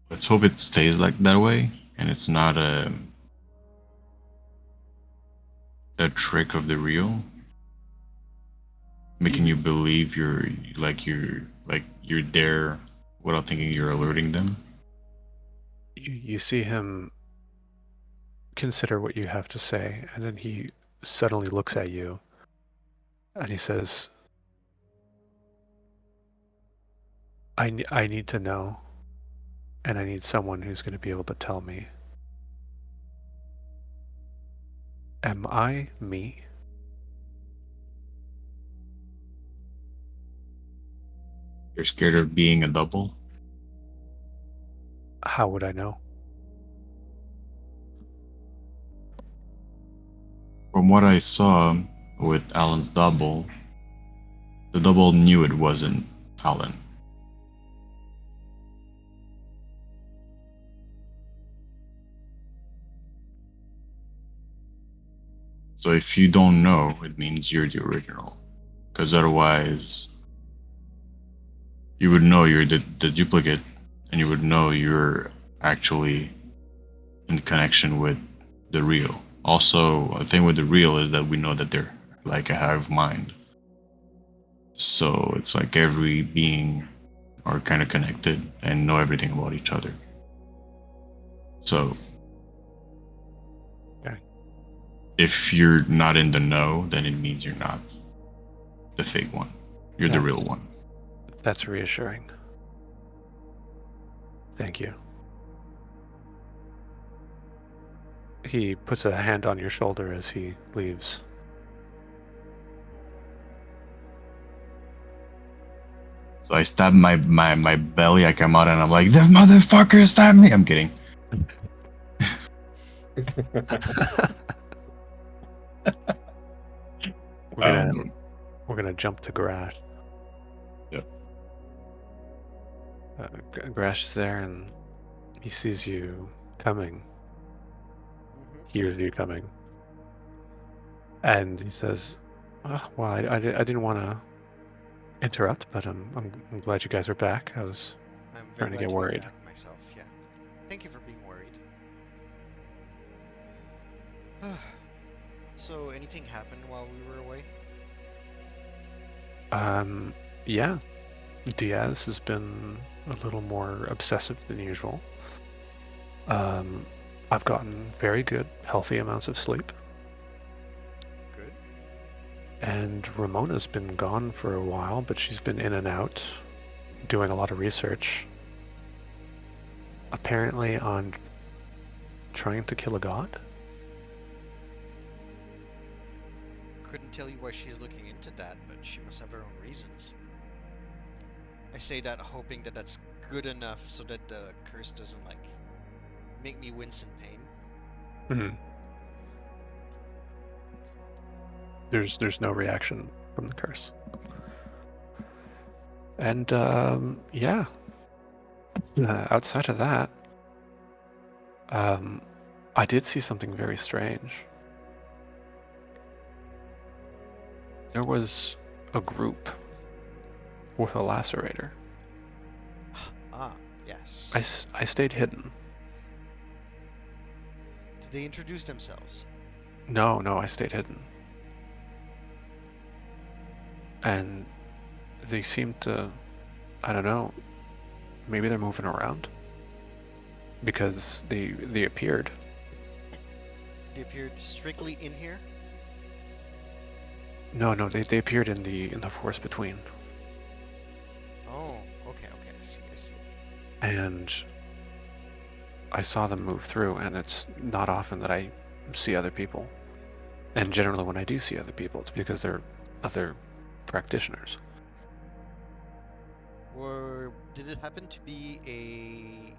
Let's hope it stays like that way, and it's not a trick of the real, making you believe you're there without thinking you're alerting them. You see him consider what you have to say, and then he suddenly looks at you and he says, I need to know, and I need someone who's going to be able to tell me. Am I me? You're scared of being a double. How would I know? From what I saw with Alan's double, the double knew it wasn't Alan. So if you don't know, it means you're the original. Because otherwise, you would know you're the duplicate, and you would know you're actually in connection with the real. Also, a thing with the real is that we know that they're like a hive mind. So it's like every being are kind of connected and know everything about each other. So Okay. if you're not in the know, then it means you're not the fake one. You're the real one. That's reassuring. Thank you. He puts a hand on your shoulder as he leaves. So I stab my belly, I come out and I'm like, the motherfucker stabbed me! I'm kidding. We're gonna jump to Grash. Yep. Grash is there and he sees you coming, hears you coming, and he says, "Well, I didn't want to interrupt, but I'm glad you guys are back. I was I'm very Starting to glad get to be worried. back myself. Yeah. Thank you for being worried. So, anything happened while we were away? yeah. Diaz has been a little more obsessive than usual. I've gotten very good, healthy amounts of sleep. Good. And Ramona's been gone for a while, but she's been in and out, doing a lot of research. Apparently on trying to kill a god. Couldn't tell you why she's looking into that, but she must have her own reasons. I say that hoping that that's good enough so that the curse doesn't, like, make me wince in pain. There's no reaction from the curse. And yeah. Outside of that, I did see something very strange. There was a group with a lacerator. Ah, yes. I stayed hidden. Did they introduce themselves? No, I stayed hidden. And they seem to, I don't know, maybe they're moving around because they appeared. They appeared strictly in here. No, they appeared in the force between, Oh, okay, I see. and I saw them move through, and it's not often that I see other people. And generally, when I do see other people, it's because they're other practitioners. Or did it happen to be a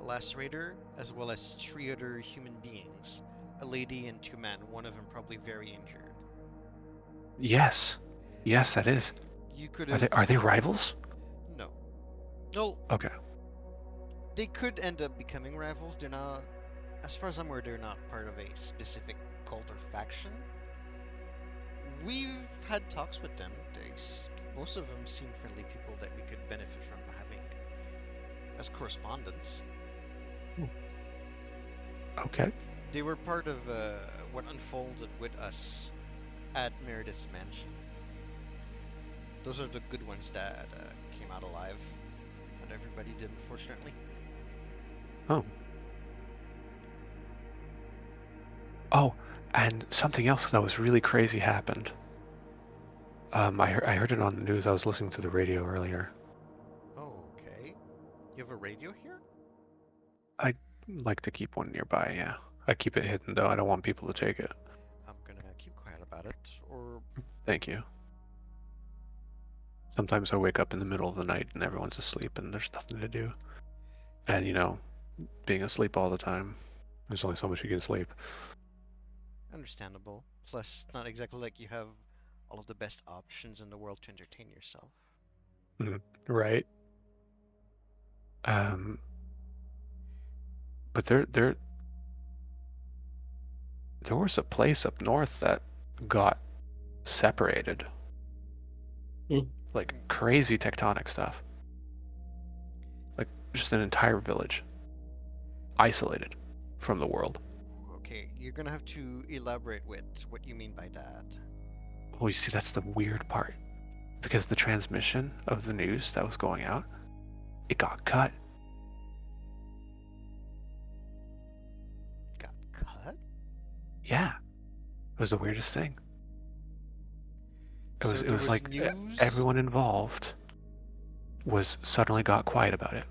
lacerator as well as three other human beings? A lady and two men, one of them probably very injured. Yes, that is. You could Are have. they rivals? No. No, Okay. they could end up becoming rivals. They're not. As far as I'm aware, they're not part of a specific cult or faction. We've had talks with them. Most of them seem friendly people that we could benefit from having as correspondents. Okay. They were part of what unfolded with us at Meredith's mansion. Those are the good ones that came out alive. Not everybody did, unfortunately. Oh. Oh, and something else that was really crazy happened. I heard it on the news. I was listening to the radio earlier. Oh, okay. You have a radio here? I like to keep one nearby, yeah. I keep it hidden, though. I don't want people to take it. I'm gonna keep quiet about it, or Thank you. Sometimes I wake up in the middle of the night and everyone's asleep and there's nothing to do. And, being asleep all the time, there's only so much you can sleep. understandable. Plus, not exactly like you have all of the best options in the world to entertain yourself. Right? But there was a place up north that got separated. Like crazy tectonic stuff. Like just an entire village. Isolated from the world. Okay, you're gonna have to elaborate with what you mean by that. Oh, you see, that's the weird part. Because the transmission of the news that was going out, it got cut. Got cut? Yeah. It was the weirdest thing. It So was there was like news. everyone involved was suddenly got quiet about it.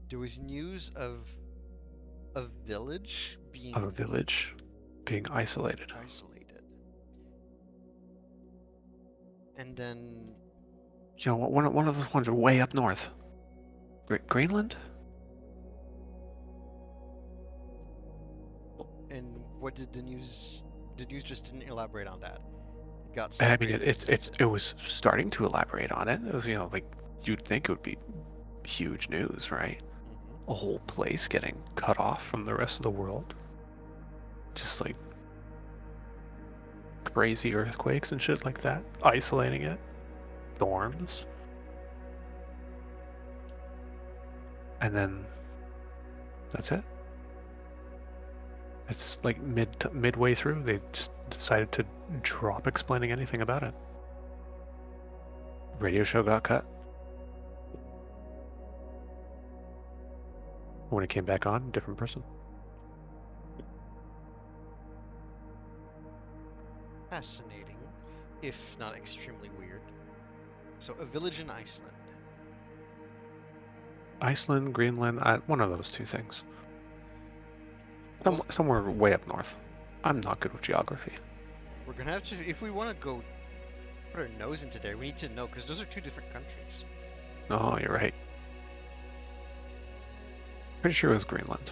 There was news of a village being Of a village being isolated. isolated. And then One of those ones are way up north. Greenland? and what did the news just didn't elaborate on that. It got I mean, separated. it was starting to elaborate on it. It was, like you'd think it would be huge news, right? Mhm. A whole place getting cut off from the rest of the world. Just like crazy earthquakes and shit like that. Isolating it. Storms. And then that's it. It's like midway through, they just decided to drop explaining anything about it. Radio show got cut. When it came back on, different person. Fascinating, if not extremely weird. So, a village in Iceland. Iceland, Greenland, one of those two things. Well, Somewhere way up north. I'm not good with geography. we're gonna have to, if we want to go put our nose into there, we need to know, because those are two different countries. Oh, you're right. Pretty sure it was Greenland.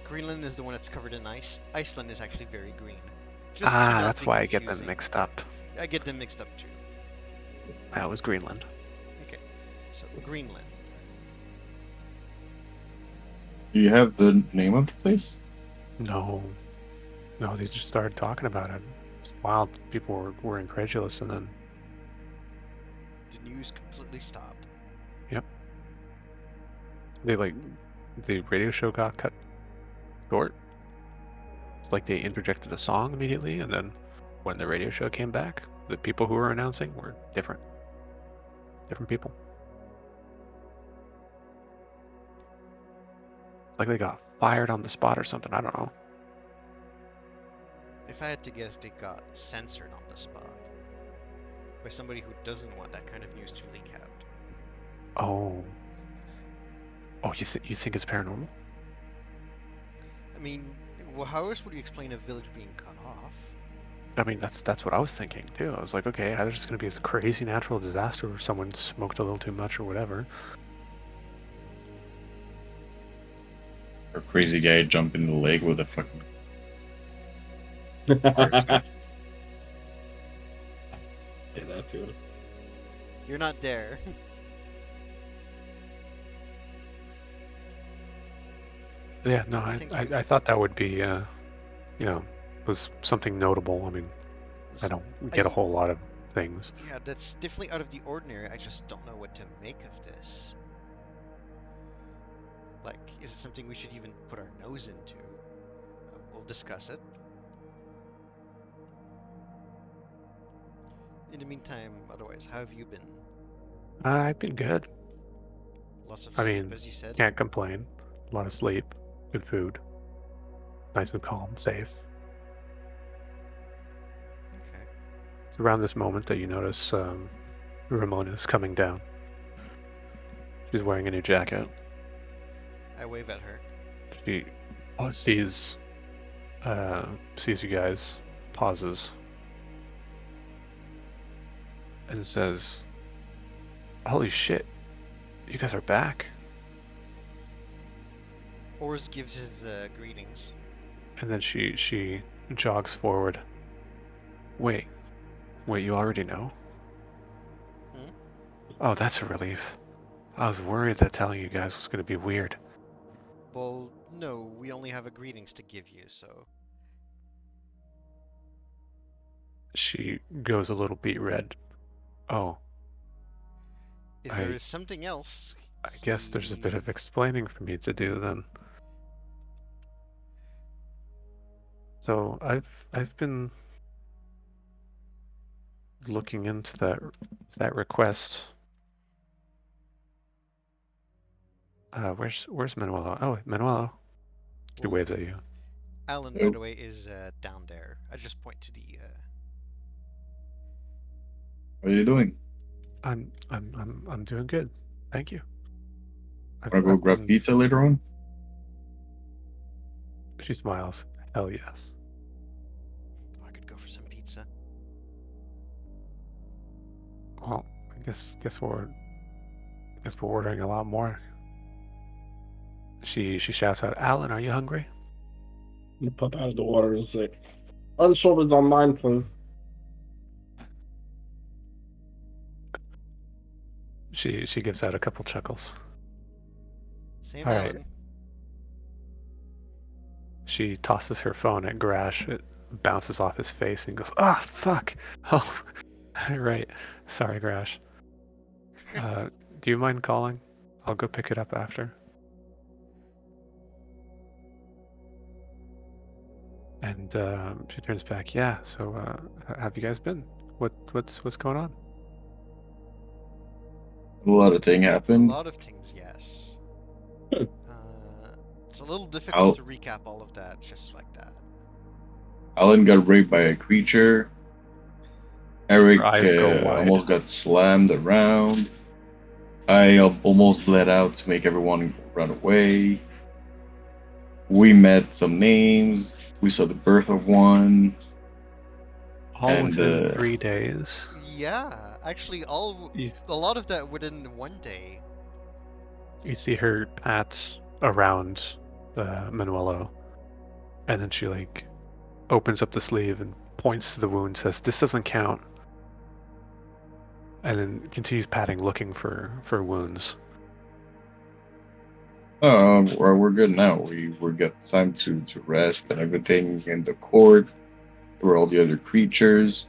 Greenland is the one that's covered in ice. Iceland is actually very green. Just to not That's be why I get them confusing. mixed up. I get them mixed up too. That was Greenland. Okay, so Greenland. Do you have the name of the place? No, they just started talking about it. It's wild. People were incredulous, and then The news completely stopped. the radio show got cut short. It's like they interjected a song immediately, and then when the radio show came back, the people who were announcing were different people. It's like they got fired on the spot or something. I don't know. If I had to guess, they got censored on the spot by somebody who doesn't want that kind of news to leak out. Oh, you think it's paranormal? I mean, well, how else would you explain a village being cut off? I mean, that's what I was thinking too. I was like, okay, either it's going to be a crazy natural disaster or someone smoked a little too much or whatever. Or a crazy guy jump in the lake with a fucking. Yeah, that too. You're not there. Yeah, no, I I, think I, you- I thought that would be, was something notable. I mean, I don't get a whole lot of things. Yeah, that's definitely out of the ordinary. I just don't know what to make of this. Like, is it something we should even put our nose into? We'll discuss it. In the meantime, otherwise, how have you been? I've been good. Lots of I sleep, mean, as you said. can't complain. A lot of sleep, good food, nice and calm, safe. Okay. It's around this moment that you notice Ramona's coming down. She's wearing a new jacket. I wave at her. She sees sees you guys, pauses, and says, "Holy shit, you guys are back!" Ors gives his greetings. And then she jogs forward. Wait, you already know? Hmm? Oh, that's a relief. I was worried that telling you guys was going to be weird. Well, no, we only have a greetings to give you, so... She goes a little beet red. Oh, If I there is something else... guess there's a bit of explaining for me to do then. So I've been looking into that request. Where's Manuelo? Oh, Manuelo. She Well, waves at you. Alan, by Oh. the way, is down there. I just point to the... What are you doing? I'm doing good. Thank you. Wanna go grab pizza later on? She smiles. Hell yes. I could go for some pizza. Well, I guess we're ordering a lot more. She shouts out, "Alan, are you hungry?" You pop out of the water and say, "Unshoveleds on mine, please." She gives out a couple chuckles. Same All Alan. right. She tosses her phone at Grash. It bounces off his face and goes, "Ah, fuck! Oh, right. Sorry, Grash. Do you mind calling? I'll go pick it up after." And she turns back. Yeah. So, have you guys been? What's going on? A lot of thing A happened. lot of things, yes. Hmm. It's a little difficult I'll- to recap all of that just like that. Alan got raped by a creature. Eric Her eyes go wide. almost got slammed around. I almost bled out to make everyone run away. We met some names. We saw the birth of one. All And, within 3 days. Yeah, actually, You, a lot of that within one day. you see her pat around Manuelo, and then she like opens up the sleeve and points to the wound, says, "This doesn't count," and then continues patting, looking for wounds. We're good now. We got time to rest and everything in the court. There were all the other creatures.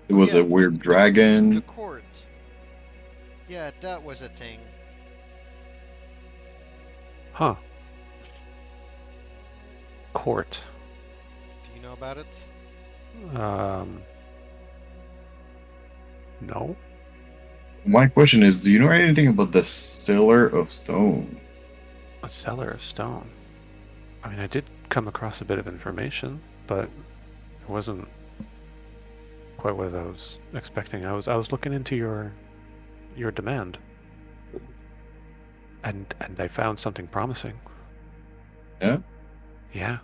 It was Yeah, a weird the dragon. court. Yeah, that was a thing. Huh. Court. Do you know about it? No. My question is, do you know anything about the Cellar of Stone? A cellar of stone. I mean, I did come across a bit of information, but it wasn't quite what I was expecting. I was looking into your demand, and I found something promising. Yeah? Yeah.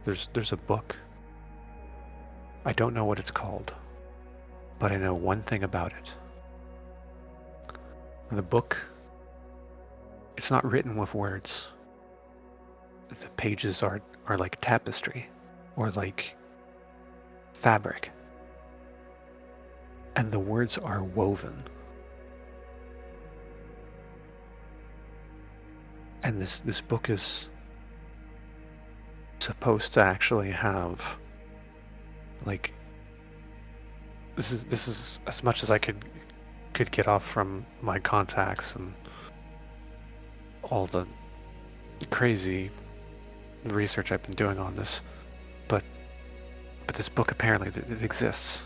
There's a book. I don't know what it's called, but I know one thing about it. The book, it's not written with words. The pages are like tapestry or like fabric. And the words are woven. And this book is supposed to actually have like this is as much as I could get off from my contacts and all the crazy research I've been doing on this, but this book apparently it exists.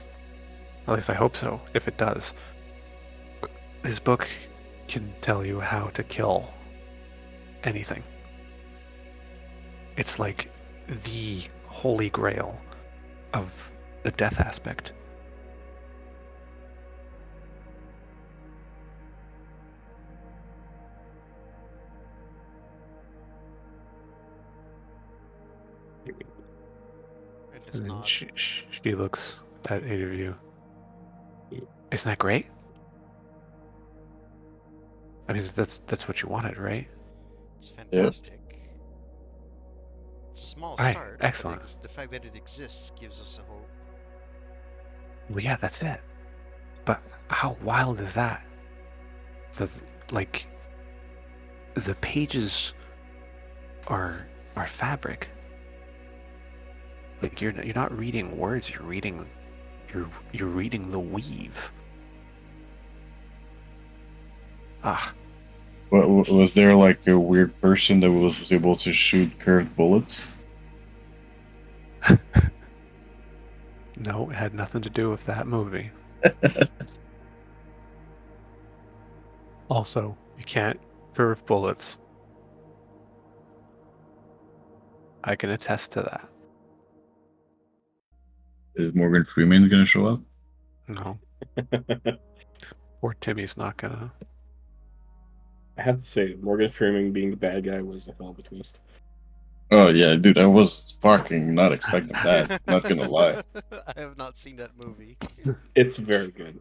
At least I hope so. If it does, this book can tell you how to kill anything. It's like the holy grail of the death aspect. I just And then nod. she looks at eight of you. Isn't that great? I mean, that's what you wanted, right? It's fantastic. It's a small All right, start, excellent. but the fact that it exists gives us a hope. Well, yeah, that's it. But how wild is that? The like the pages are fabric. Like you're not reading words. You're reading the weave. Ah, Was there like a weird person that was able to shoot curved bullets? no, it had nothing to do with that movie. Also, you can't curve bullets. I can attest to that. Is Morgan Freeman gonna show up? No, poor Timmy's not gonna. I have to say, Morgan Freeman being the bad guy was a hell of a twist. Oh yeah, dude, I was fucking not expecting that. Not gonna lie. I have not seen that movie. It's very good.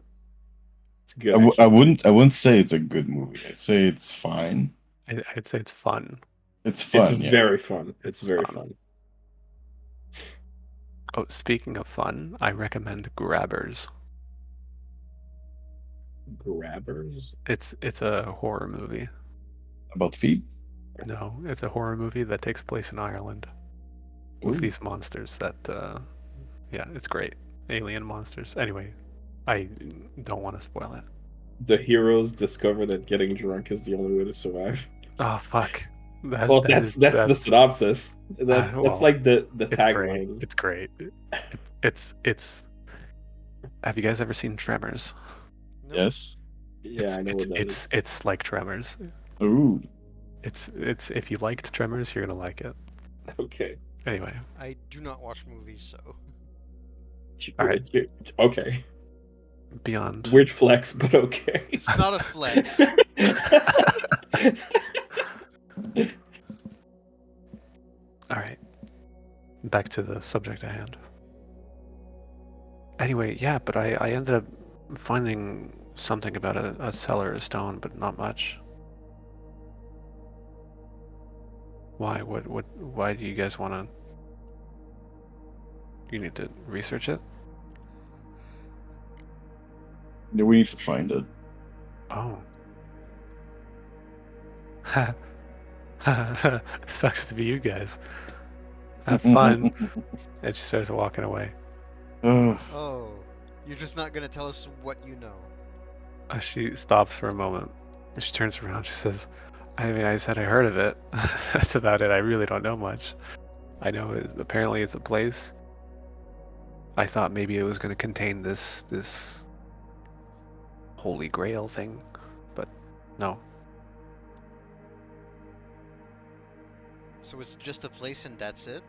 It's good. Actually. I wouldn't say it's a good movie. I'd say it's fine. I'd say it's fun. It's It's fun, yeah. very fun. It's It's very fun. fun. Oh, speaking of fun, I recommend Grabbers. Grabbers. It's a horror movie. About feet? No, it's a horror movie that takes place in Ireland with Ooh. these monsters that yeah, it's great. Alien monsters. Anyway, I don't want to spoil it. The heroes discover that getting drunk is the only way to survive. Oh fuck. Well, that's the synopsis. That's well, like the it's great. tagline. It's great. It's have you guys ever seen Tremors? No. Yes. Yeah, I know what that is. It's like Tremors. Ooh. It's if you liked Tremors, you're gonna like it. Okay. Anyway, I do not watch movies, so. All right. Okay. beyond. Weird flex, but okay. It's not a flex. All right. Back to the subject at hand. Anyway, yeah, but I ended up finding something about a cellar of stone, but not much. Why? Why do you guys want to? You need to research it? Yeah, we need to find it. Oh. Sucks to be you guys. Have fun. And she starts walking away. Oh, you're just not gonna tell us what you know. She stops for a moment. She turns around. She says, I mean, I said I heard of it. That's about it. I really don't know much. I know apparently it's a place I thought maybe it was going to contain this holy grail thing, but no. So it's just a place and that's it?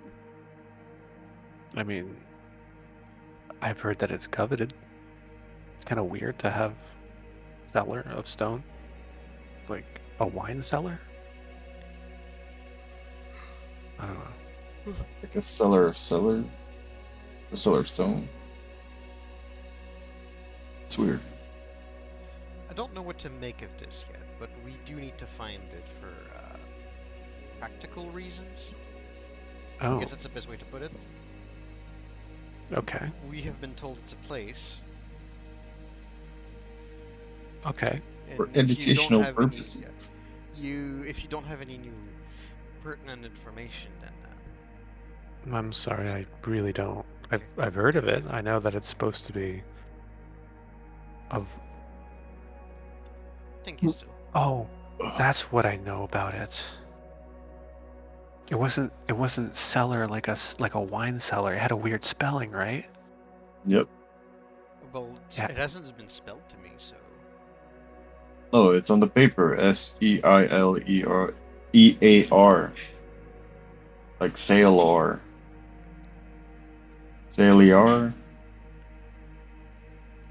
I mean, I've heard that it's coveted. It's kind of weird to have cellar of stone, like a wine cellar. I don't know. Like a cellar of cellar. A cellar of stone. It's weird. I don't know what to make of this yet, but we do need to find it for practical reasons. I Oh, guess that's the best way to put it. okay, We have been told it's a place. okay. And For if you don't educational have any, purposes. if you don't have any new pertinent information, then I'm sorry, I really don't. Okay. I've heard of it. I know that it's supposed to be of. thank you still. Oh, that's what I know about it. It wasn't cellar like like a wine cellar. It had a weird spelling, right? Yep. Well, Yeah. it hasn't been spelled to me, so No, it's on the paper. Seilerear. Like sailor. Sailor.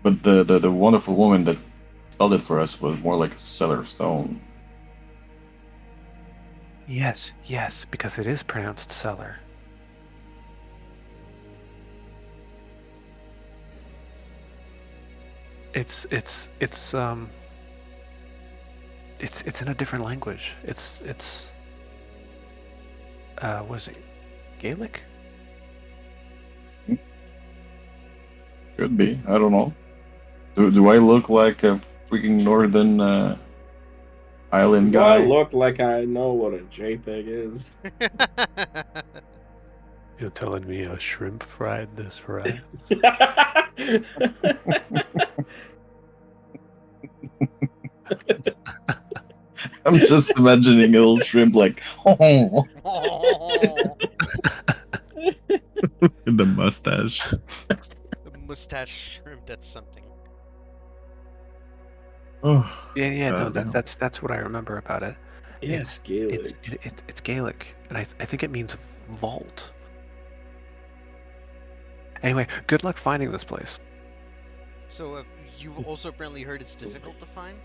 But the wonderful woman that spelled it for us was more like a cellar of stone. Yes, because it is pronounced cellar. It's in a different language. It's was it Gaelic? Could be. I don't know. Do I look like a freaking northern island Do I guy? look like I know what a JPEG is? You're telling me a shrimp fried this fries? I'm just imagining a little shrimp like, oh, Oh, In the mustache. the mustache shrimp. That's something. Oh, Yeah. No, damn. that's what I remember about it. Yes, Gaelic. It's Gaelic, and I think it means vault. Anyway, good luck finding this place. So you've also apparently heard it's difficult to find.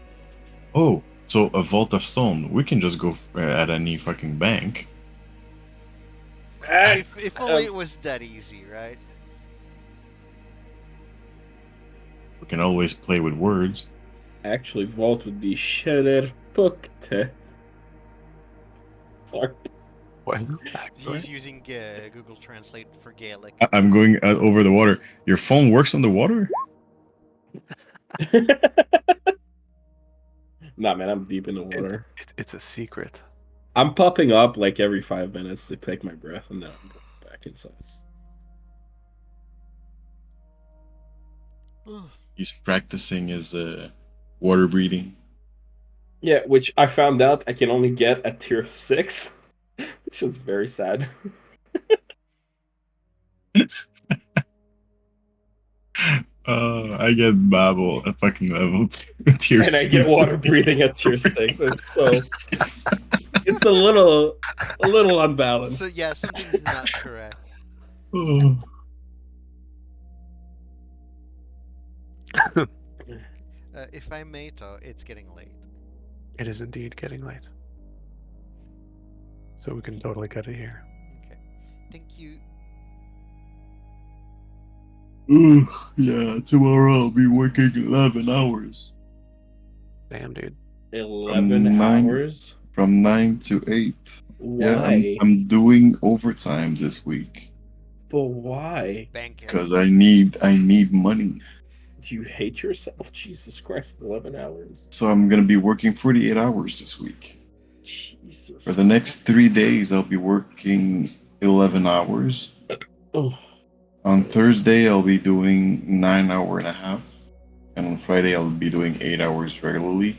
Oh, so a vault of stone. We can just go at any fucking bank. If only it was that easy, right? We can always play with words. Actually, vault would be Schererpukte. Sorry. What? Actually, He's using Google Translate for Gaelic. I'm going over the water. Your phone works on the water? Nah, man, I'm deep in the water. it's a secret. I'm popping up like every 5 minutes to take my breath, and then I'm going back inside. He's practicing his water breathing. Yeah, which I found out I can only get at tier 6, which is very sad. I get Babel at fucking level 2. Tier And I 2. get water breathing at tier 6. It's so it's a little unbalanced. So yeah, something's not correct. Oh. If I may, it's getting late. It is indeed getting late. So we can totally cut it here. Okay, thank you. Yeah, tomorrow I'll be working 11 hours. Damn, dude. 11 9 hours? From 9 to 8. Why? Yeah, I'm doing overtime this week. But why? Bank it. Because I need money. Do you hate yourself? Jesus Christ, 11 hours. So I'm gonna be working 48 hours this week. Jesus. For the next 3 days, I'll be working 11 hours. Oh. On Thursday, I'll be doing 9 hours and a half, and on Friday, I'll be doing 8 hours regularly.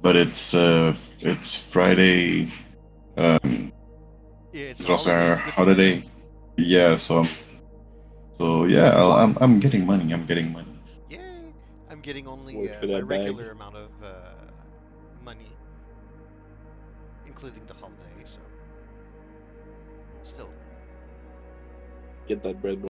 But it's Friday. Yeah, it's It's also holiday, a it's good for holiday. Yeah, so So yeah, I'm getting money. I'm getting money. Yay! I'm getting only Wait for my that bag. regular amount of money, including the holiday. So, still. Get that bread.